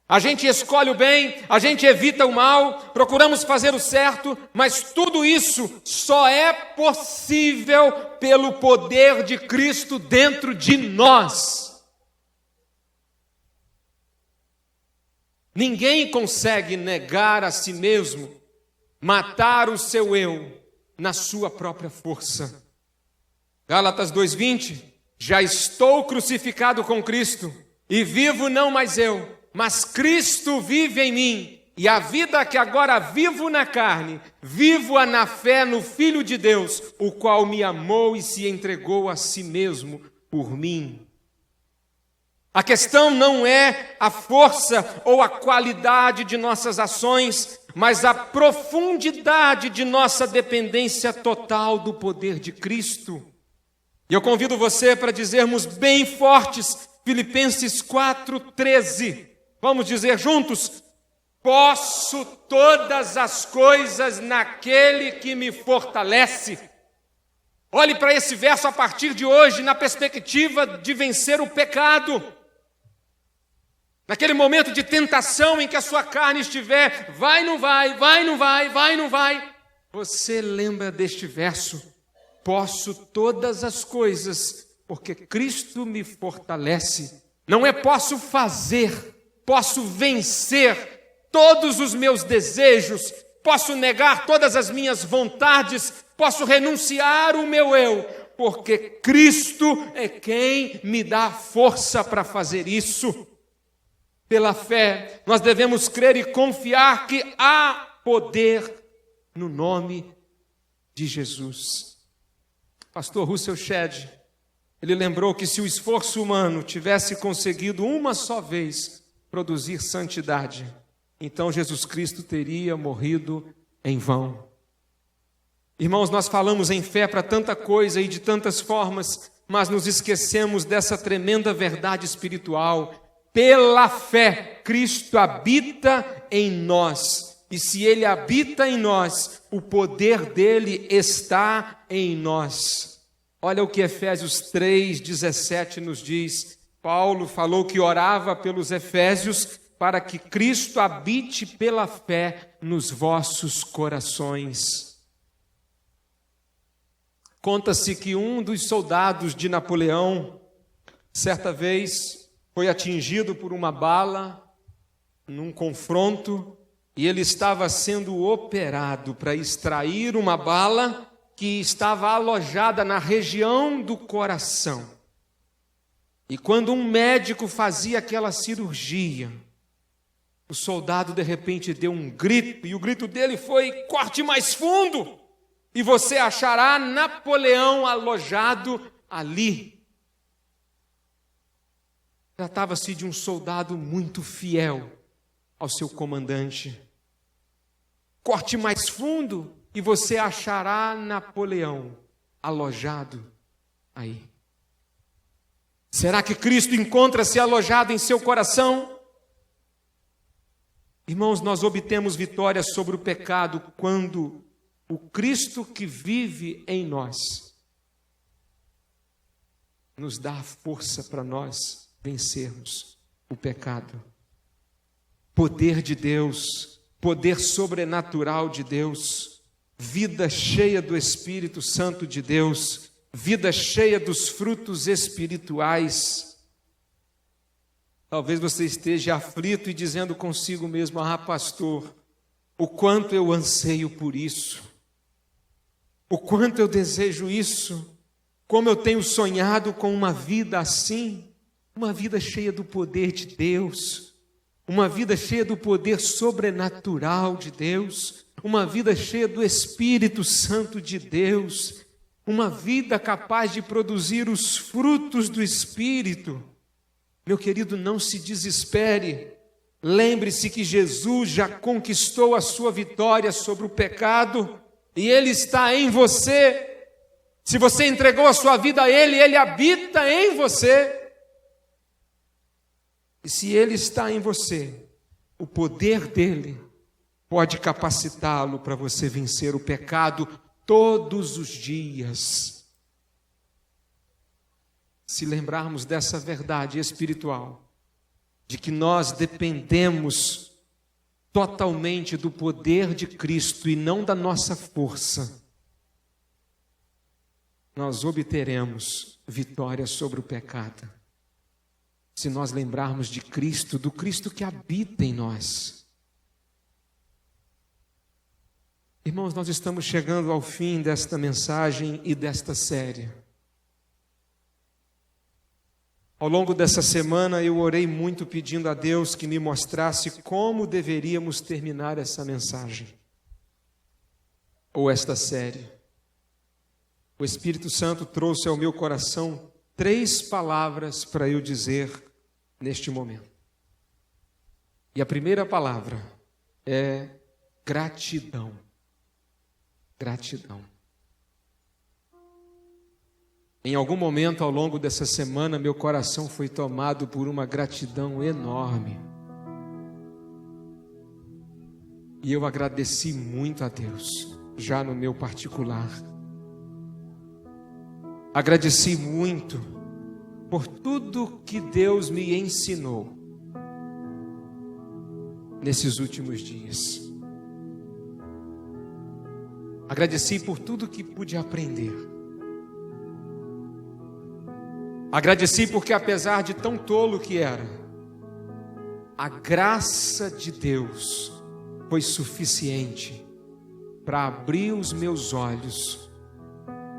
A gente escolhe o bem, a gente evita o mal, procuramos fazer o certo, mas tudo isso só é possível pelo poder de Cristo dentro de nós. Ninguém consegue negar a si mesmo, matar o seu eu na sua própria força. Gálatas 2:20, já estou crucificado com Cristo, e vivo não mais eu, mas Cristo vive em mim, e a vida que agora vivo na carne, vivo-a na fé no Filho de Deus, o qual me amou e se entregou a si mesmo por mim. A questão não é a força ou a qualidade de nossas ações, mas a profundidade de nossa dependência total do poder de Cristo. E eu convido você para dizermos bem fortes, Filipenses 4:13. Vamos dizer juntos: posso todas as coisas naquele que me fortalece. Olhe para esse verso a partir de hoje na perspectiva de vencer o pecado. Naquele momento de tentação em que a sua carne estiver, vai, não vai, vai, não vai, vai, não vai. Você lembra deste verso: posso todas as coisas, porque Cristo me fortalece. Não é posso fazer, posso vencer todos os meus desejos, posso negar todas as minhas vontades, posso renunciar o meu eu, porque Cristo é quem me dá força para fazer isso. Pela fé, nós devemos crer e confiar que há poder no nome de Jesus. Pastor Russell Shedd, ele lembrou que se o esforço humano tivesse conseguido uma só vez produzir santidade, então Jesus Cristo teria morrido em vão. Irmãos, nós falamos em fé para tanta coisa e de tantas formas, mas nos esquecemos dessa tremenda verdade espiritual. Pela fé, Cristo habita em nós. E se Ele habita em nós, o poder dele está em nós. Olha o que Efésios 3:17 nos diz. Paulo falou que orava pelos efésios para que Cristo habite pela fé nos vossos corações. Conta-se que um dos soldados de Napoleão, certa vez, foi atingido por uma bala num confronto e ele estava sendo operado para extrair uma bala que estava alojada na região do coração. E quando um médico fazia aquela cirurgia, o soldado de repente deu um grito, e o grito dele foi: corte mais fundo, e você achará Napoleão alojado ali. Tratava-se de um soldado muito fiel ao seu comandante. Corte mais fundo e você achará Napoleão alojado aí. Será que Cristo encontra-se alojado em seu coração? Irmãos, nós obtemos vitória sobre o pecado quando o Cristo que vive em nós nos dá a força para nós vencermos o pecado. Poder de Deus, poder sobrenatural de Deus, vida cheia do Espírito Santo de Deus, vida cheia dos frutos espirituais. Talvez você esteja aflito e dizendo consigo mesmo: ah, pastor, o quanto eu anseio por isso, o quanto eu desejo isso, como eu tenho sonhado com uma vida assim. Uma vida cheia do poder de Deus, uma vida cheia do poder sobrenatural de Deus, uma vida cheia do Espírito Santo de Deus, uma vida capaz de produzir os frutos do Espírito. Meu querido, não se desespere. Lembre-se que Jesus já conquistou a sua vitória sobre o pecado e Ele está em você. Se você entregou a sua vida a Ele, Ele habita em você. E se Ele está em você, o poder dEle pode capacitá-lo para você vencer o pecado todos os dias. Se lembrarmos dessa verdade espiritual, de que nós dependemos totalmente do poder de Cristo e não da nossa força, nós obteremos vitória sobre o pecado. Se nós lembrarmos de Cristo, do Cristo que habita em nós. Irmãos, nós estamos chegando ao fim desta mensagem e desta série. Ao longo dessa semana eu orei muito pedindo a Deus que me mostrasse como deveríamos terminar essa mensagem, ou esta série. O Espírito Santo trouxe ao meu coração 3 palavras para eu dizer neste momento. E a primeira palavra é gratidão. Gratidão. Em algum momento ao longo dessa semana, meu coração foi tomado por uma gratidão enorme. E eu agradeci muito a Deus, já no meu particular. Agradeci muito por tudo que Deus me ensinou nesses últimos dias. Agradeci por tudo que pude aprender. Agradeci porque, apesar de tão tolo que era, a graça de Deus foi suficiente para abrir os meus olhos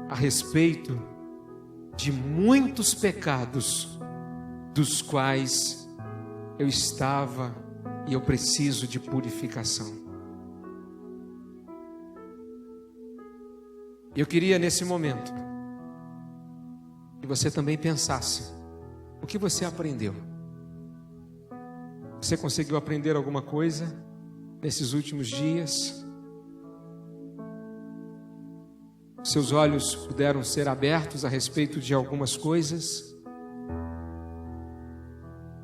a respeito de muitos pecados dos quais eu estava e eu preciso de purificação. Eu queria nesse momento que você também pensasse o que você aprendeu. Você conseguiu aprender alguma coisa nesses últimos dias? Seus olhos puderam ser abertos a respeito de algumas coisas?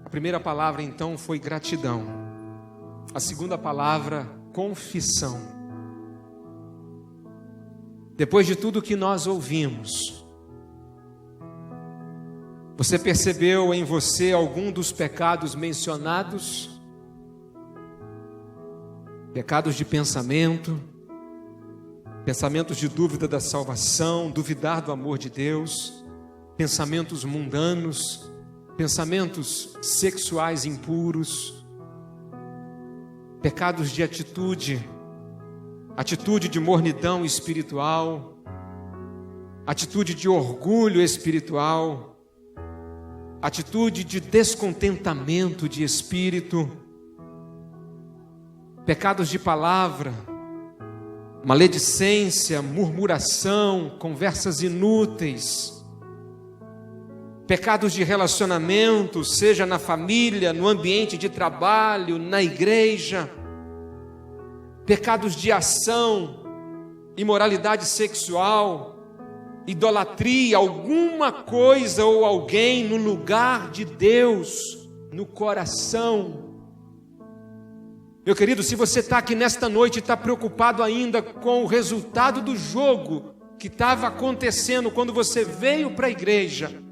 A primeira palavra então foi gratidão. A segunda palavra, confissão. Depois de tudo que nós ouvimos, você percebeu em você algum dos pecados mencionados? Pecados de pensamento, pensamentos de dúvida da salvação, duvidar do amor de Deus, pensamentos mundanos, pensamentos sexuais impuros, pecados de atitude de mornidão espiritual, atitude de orgulho espiritual, atitude de descontentamento de espírito, pecados de palavra, maledicência, murmuração, conversas inúteis, pecados de relacionamento, seja na família, no ambiente de trabalho, na igreja, pecados de ação, imoralidade sexual, idolatria, alguma coisa ou alguém no lugar de Deus, no coração. Meu querido, se você está aqui nesta noite e está preocupado ainda com o resultado do jogo que estava acontecendo quando você veio para a igreja,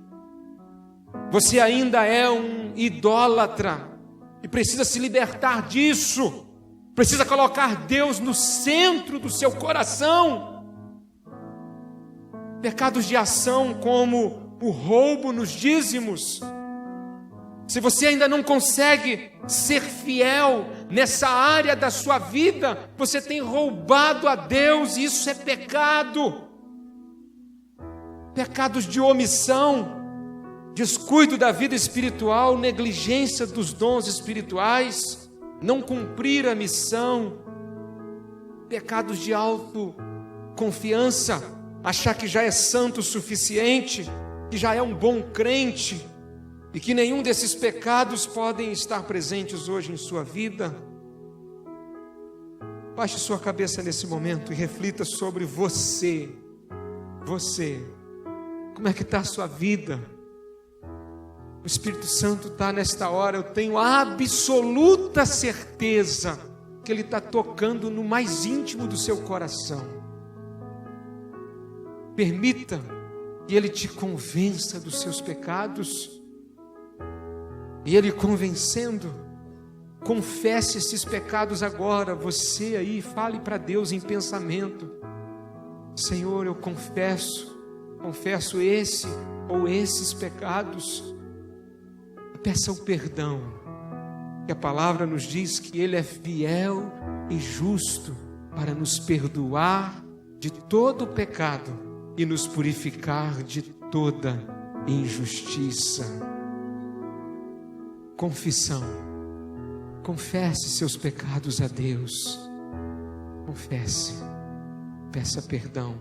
você ainda é um idólatra e precisa se libertar disso, precisa colocar Deus no centro do seu coração. Pecados de ação como o roubo nos dízimos. Se você ainda não consegue ser fiel nessa área da sua vida, você tem roubado a Deus e isso é pecado. Pecados de omissão, descuido da vida espiritual, negligência dos dons espirituais, não cumprir a missão. Pecados de autoconfiança, achar que já é santo o suficiente, que já é um bom crente, e que nenhum desses pecados podem estar presentes hoje em sua vida. Baixe sua cabeça nesse momento e reflita sobre você. Como é que está a sua vida? O Espírito Santo está nesta hora, eu tenho absoluta certeza que Ele está tocando no mais íntimo do seu coração. Permita que Ele te convença dos seus pecados. E Ele convencendo, confesse esses pecados agora. Você aí, fale para Deus em pensamento: Senhor, eu confesso esse ou esses pecados. Peça o perdão, que a palavra nos diz que Ele é fiel e justo para nos perdoar de todo o pecado e nos purificar de toda injustiça. Confissão. Confesse seus pecados a Deus. Confesse. Peça perdão.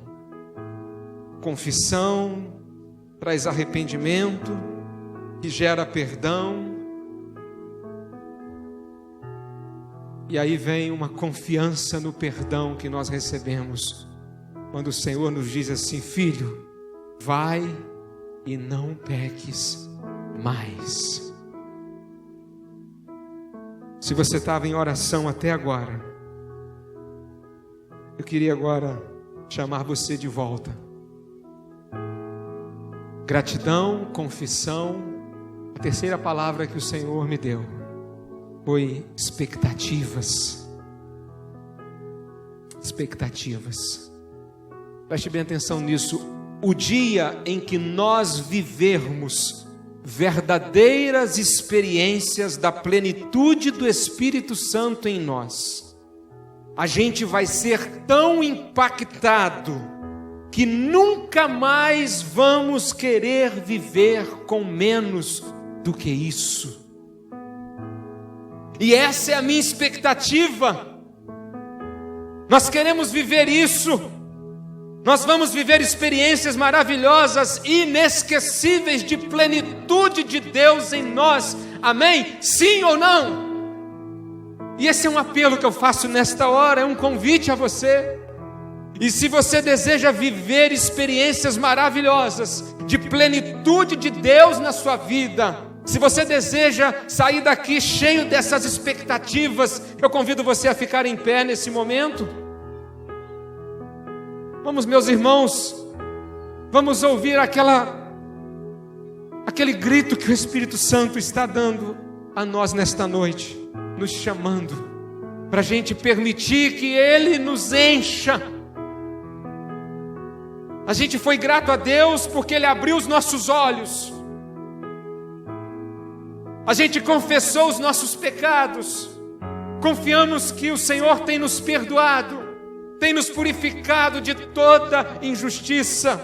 Confissão traz arrependimento, que gera perdão, E aí vem uma confiança no perdão que nós recebemos, quando o Senhor nos diz assim: filho, vai e não peques mais. Se você estava em oração até agora, eu queria agora chamar você de volta. Gratidão, confissão. A terceira palavra que o Senhor me deu foi expectativas. Expectativas. Preste bem atenção nisso. O dia em que nós vivermos verdadeiras experiências da plenitude do Espírito Santo em nós, a gente vai ser tão impactado que nunca mais vamos querer viver com menos do que isso. E essa é a minha expectativa. Nós queremos viver isso. Nós vamos viver experiências maravilhosas, inesquecíveis de plenitude de Deus em nós. Amém? Sim ou não? E esse é um apelo que eu faço nesta hora, é um convite a você. E se você deseja viver experiências maravilhosas de plenitude de Deus na sua vida, se você deseja sair daqui cheio dessas expectativas, eu convido você a ficar em pé nesse momento. Vamos, meus irmãos, vamos ouvir aquele grito que o Espírito Santo está dando a nós nesta noite, nos chamando, para a gente permitir que Ele nos encha. A gente foi grato a Deus porque Ele abriu os nossos olhos. A gente confessou os nossos pecados. Confiamos que o Senhor tem nos perdoado, tem nos purificado de toda injustiça.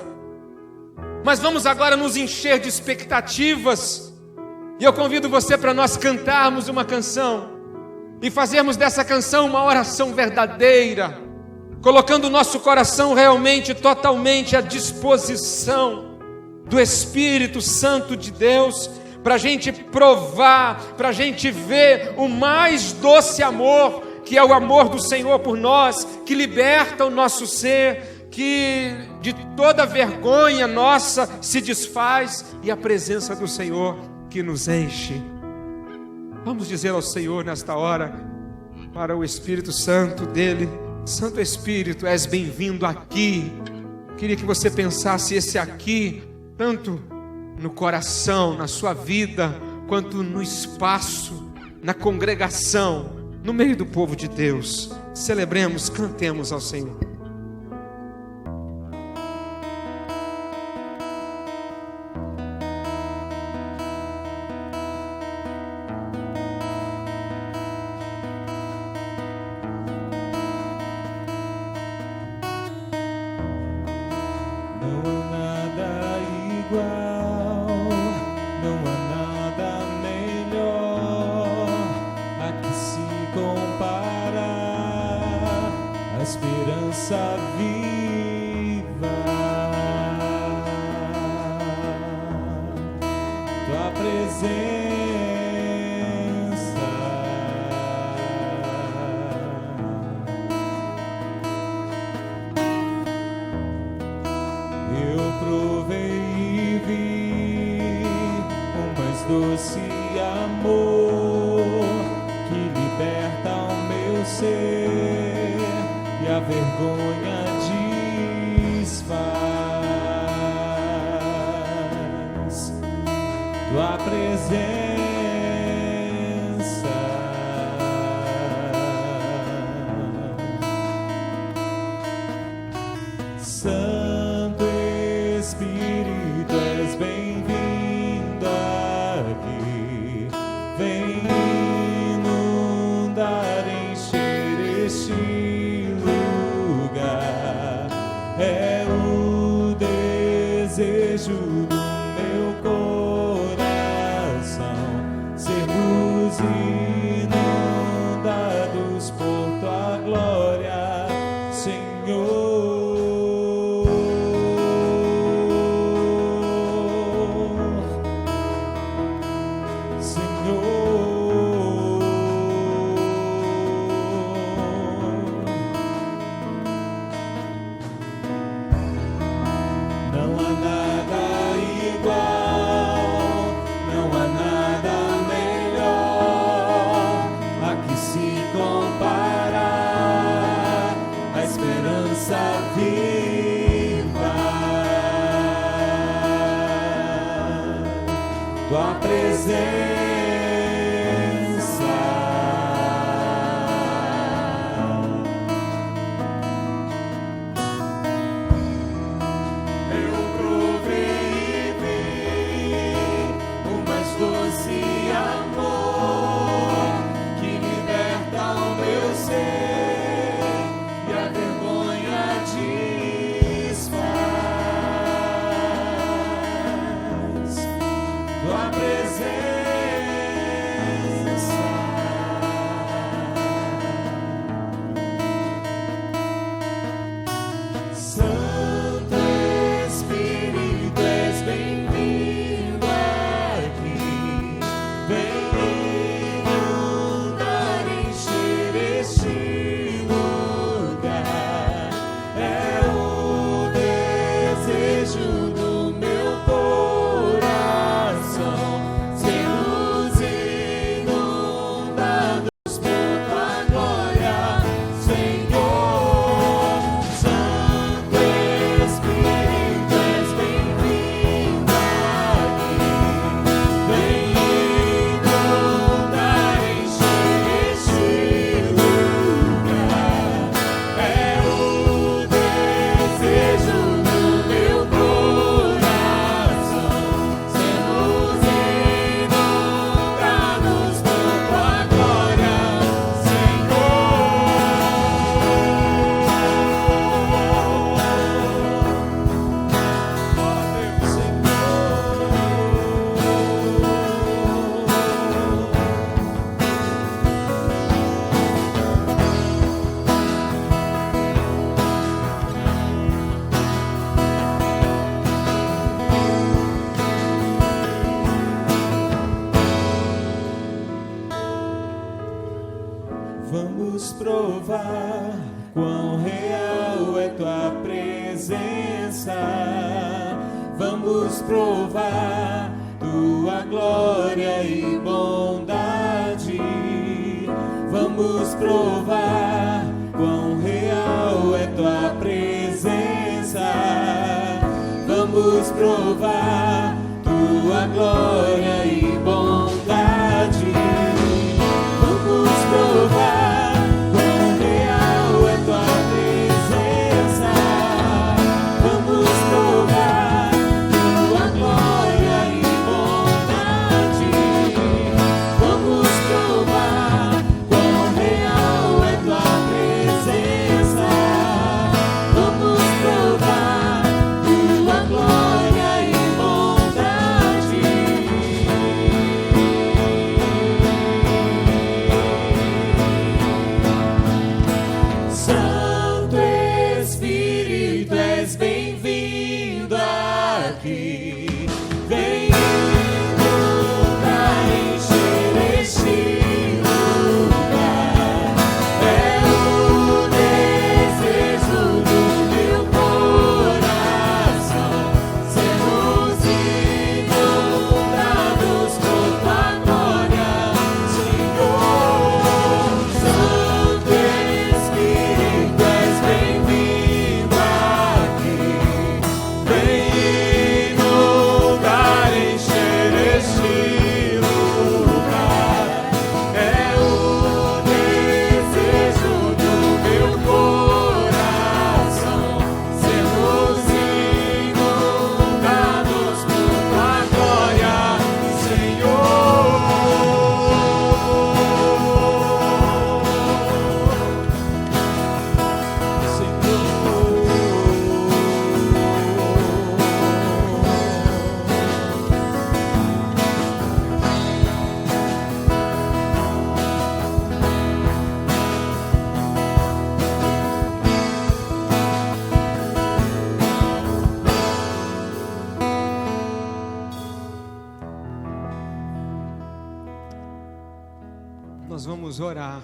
Mas vamos agora nos encher de expectativas. E eu convido você para nós cantarmos uma canção e fazermos dessa canção uma oração verdadeira, colocando o nosso coração realmente, totalmente à disposição do Espírito Santo de Deus, para a gente provar, para a gente ver o mais doce amor, que é o amor do Senhor por nós, que liberta o nosso ser, que de toda vergonha nossa se desfaz, e a presença do Senhor que nos enche. Vamos dizer ao Senhor nesta hora, para o Espírito Santo dele: Santo Espírito, és bem-vindo aqui. Queria que você pensasse esse aqui, tanto no coração, na sua vida, quanto no espaço, na congregação, no meio do povo de Deus. Celebremos, cantemos ao Senhor. Doce amor que liberta o meu ser e a vergonha desfaz. Tua presença, Santo Espírito, és bem-vindo aqui. Vem inundar, encher este lugar. É o desejo do meu coração, sermos inundados por tua glória, Senhor. Senhor, Não há nada igual, não há nada melhor a que se comparar, a esperança viva, tua presença. Vamos provar quão real é tua presença. Vamos provar tua glória e bondade. Vamos provar quão real é tua presença. Vamos provar tua glória e bondade. Vamos provar quão real é tua presença. Vamos provar tua glória e bondade. Vamos provar quão real é tua presença. Vamos provar tua glória e bondade. Santo Espírito, és bem-vindo aqui. Vem inundar, encher este lugar. É o desejo do meu coração. Sermos inundados por tua glória, Senhor. Santo Espírito, és bem-vindo aqui. Vem inundar, encher este lugar. É o desejo do meu coração. Sermos inundados por tua glória, Senhor. Nós vamos orar.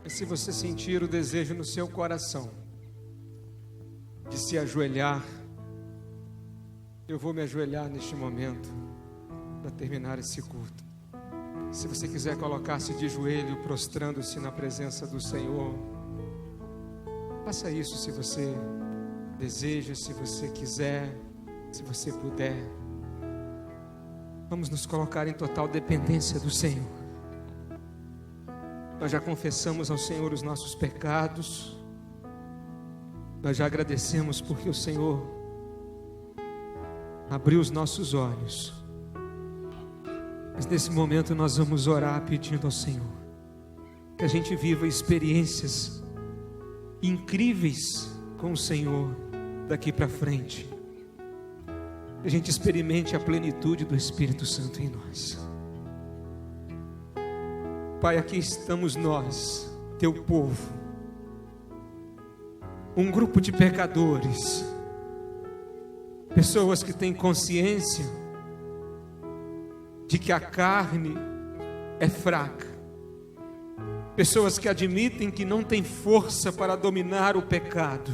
E se você sentir o desejo no seu coração de se ajoelhar, eu vou me ajoelhar neste momento para terminar esse culto. Se você quiser colocar-se de joelho, prostrando-se na presença do Senhor, faça isso se você deseja, se você quiser, se você puder. Vamos nos colocar em total dependência do Senhor. Nós já confessamos ao Senhor os nossos pecados, nós já agradecemos porque o Senhor abriu os nossos olhos. Mas nesse momento nós vamos orar pedindo ao Senhor que a gente viva experiências incríveis com o Senhor daqui para frente. Que a gente experimente a plenitude do Espírito Santo em nós. Pai, aqui estamos nós, teu povo, um grupo de pecadores, pessoas que têm consciência de que a carne é fraca, pessoas que admitem que não têm força para dominar o pecado,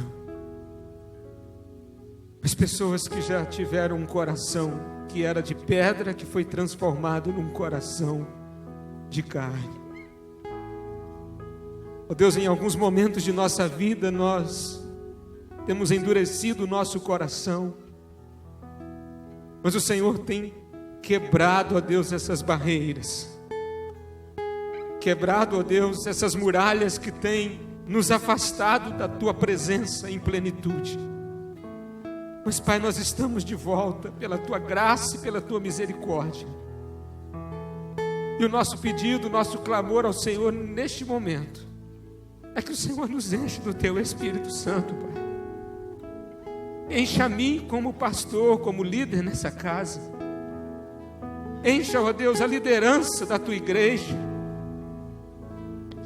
mas pessoas que já tiveram um coração que era de pedra, que foi transformado num coração de carne. Ó Deus, em alguns momentos de nossa vida nós temos endurecido o nosso coração, mas o Senhor tem quebrado, ó Deus, essas barreiras, quebrado, ó Deus, essas muralhas que têm nos afastado da Tua presença em plenitude. Mas Pai, nós estamos de volta pela Tua graça e pela Tua misericórdia. E o nosso pedido, o nosso clamor ao Senhor neste momento é que o Senhor nos enche do Teu Espírito Santo, Pai. Encha a mim como pastor, como líder nessa casa. Encha, ó Deus, a liderança da Tua igreja.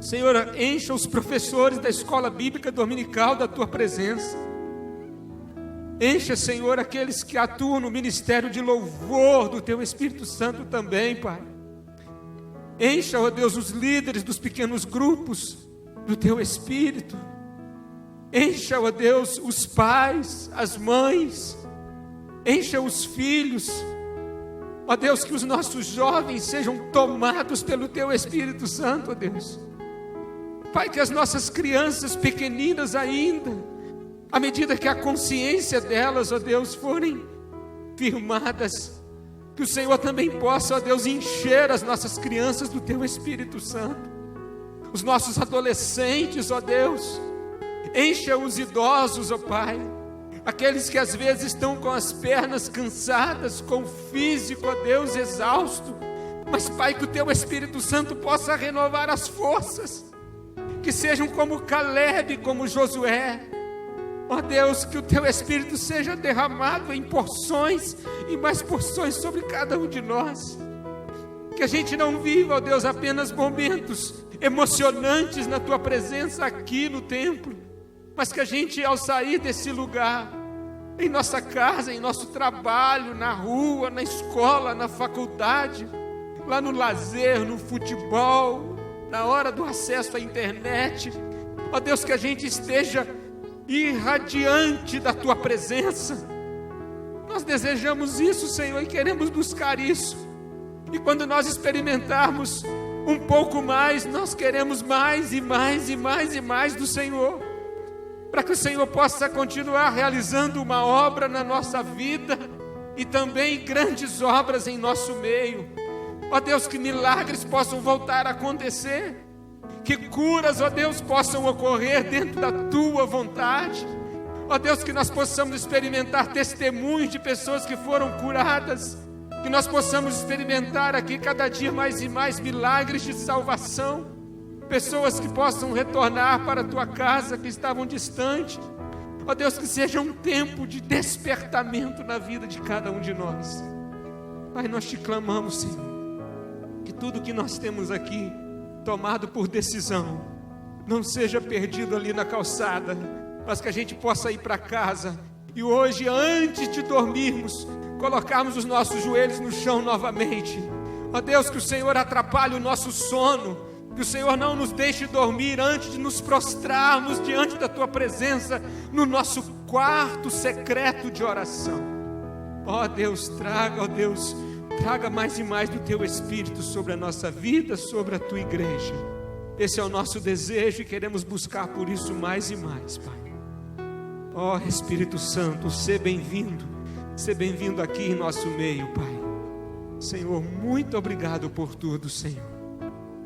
Senhor, encha os professores da escola bíblica dominical da Tua presença. Encha, Senhor, aqueles que atuam no ministério de louvor do Teu Espírito Santo também, Pai. Encha, ó Deus, os líderes dos pequenos grupos do Teu Espírito. Encha, ó Deus, os pais, as mães. Encha os filhos. Ó Deus, que os nossos jovens sejam tomados pelo Teu Espírito Santo, ó Deus. Pai, que as nossas crianças pequeninas ainda, à medida que a consciência delas, ó Deus, forem firmadas, que o Senhor também possa, ó Deus, encher as nossas crianças do Teu Espírito Santo. Os nossos adolescentes, ó Deus, encha os idosos, ó Pai, aqueles que às vezes estão com as pernas cansadas, com o físico, ó Deus, exausto, mas Pai, que o Teu Espírito Santo possa renovar as forças, que sejam como Caleb, como Josué. Ó Deus, que o Teu Espírito seja derramado em porções e mais porções sobre cada um de nós. Que a gente não viva, ó Deus, apenas momentos emocionantes na Tua presença aqui no templo, mas que a gente, ao sair desse lugar, em nossa casa, em nosso trabalho, na rua, na escola, na faculdade, lá no lazer, no futebol, na hora do acesso à internet, ó Deus, que a gente esteja irradiante da Tua presença. Nós desejamos isso, Senhor, e queremos buscar isso. E quando nós experimentarmos um pouco mais, nós queremos mais e mais e mais e mais do Senhor, para que o Senhor possa continuar realizando uma obra na nossa vida e também grandes obras em nosso meio. Ó Deus, que milagres possam voltar a acontecer, que curas, ó Deus, possam ocorrer dentro da Tua vontade. Ó Deus, que nós possamos experimentar testemunhos de pessoas que foram curadas, que nós possamos experimentar aqui cada dia mais e mais milagres de salvação, pessoas que possam retornar para a Tua casa, que estavam distantes. Ó Deus, que seja um tempo de despertamento na vida de cada um de nós. Pai, nós Te clamamos, Senhor, que tudo que nós temos aqui, tomado por decisão, não seja perdido ali na calçada, mas que a gente possa ir para casa e hoje, antes de dormirmos, colocarmos os nossos joelhos no chão novamente. Ó Deus, que o Senhor atrapalhe o nosso sono, Que o Senhor não nos deixe dormir antes de nos prostrarmos diante da Tua presença, no nosso quarto secreto de oração. Ó Deus, traga mais e mais do Teu Espírito sobre a nossa vida, sobre a Tua igreja. Esse é o nosso desejo e queremos buscar por isso mais e mais, Pai. Ó Espírito Santo, seja bem-vindo aqui em nosso meio, Pai. Senhor, muito obrigado por tudo, Senhor.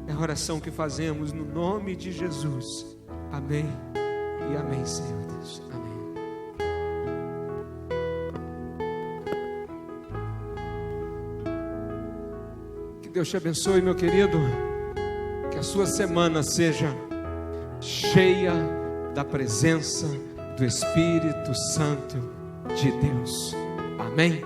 É a oração que fazemos no nome de Jesus. Amém e amém, Senhor Deus. Amém. Que Deus te abençoe, meu querido. Que a sua semana seja cheia da presença do Espírito Santo de Deus. Amém.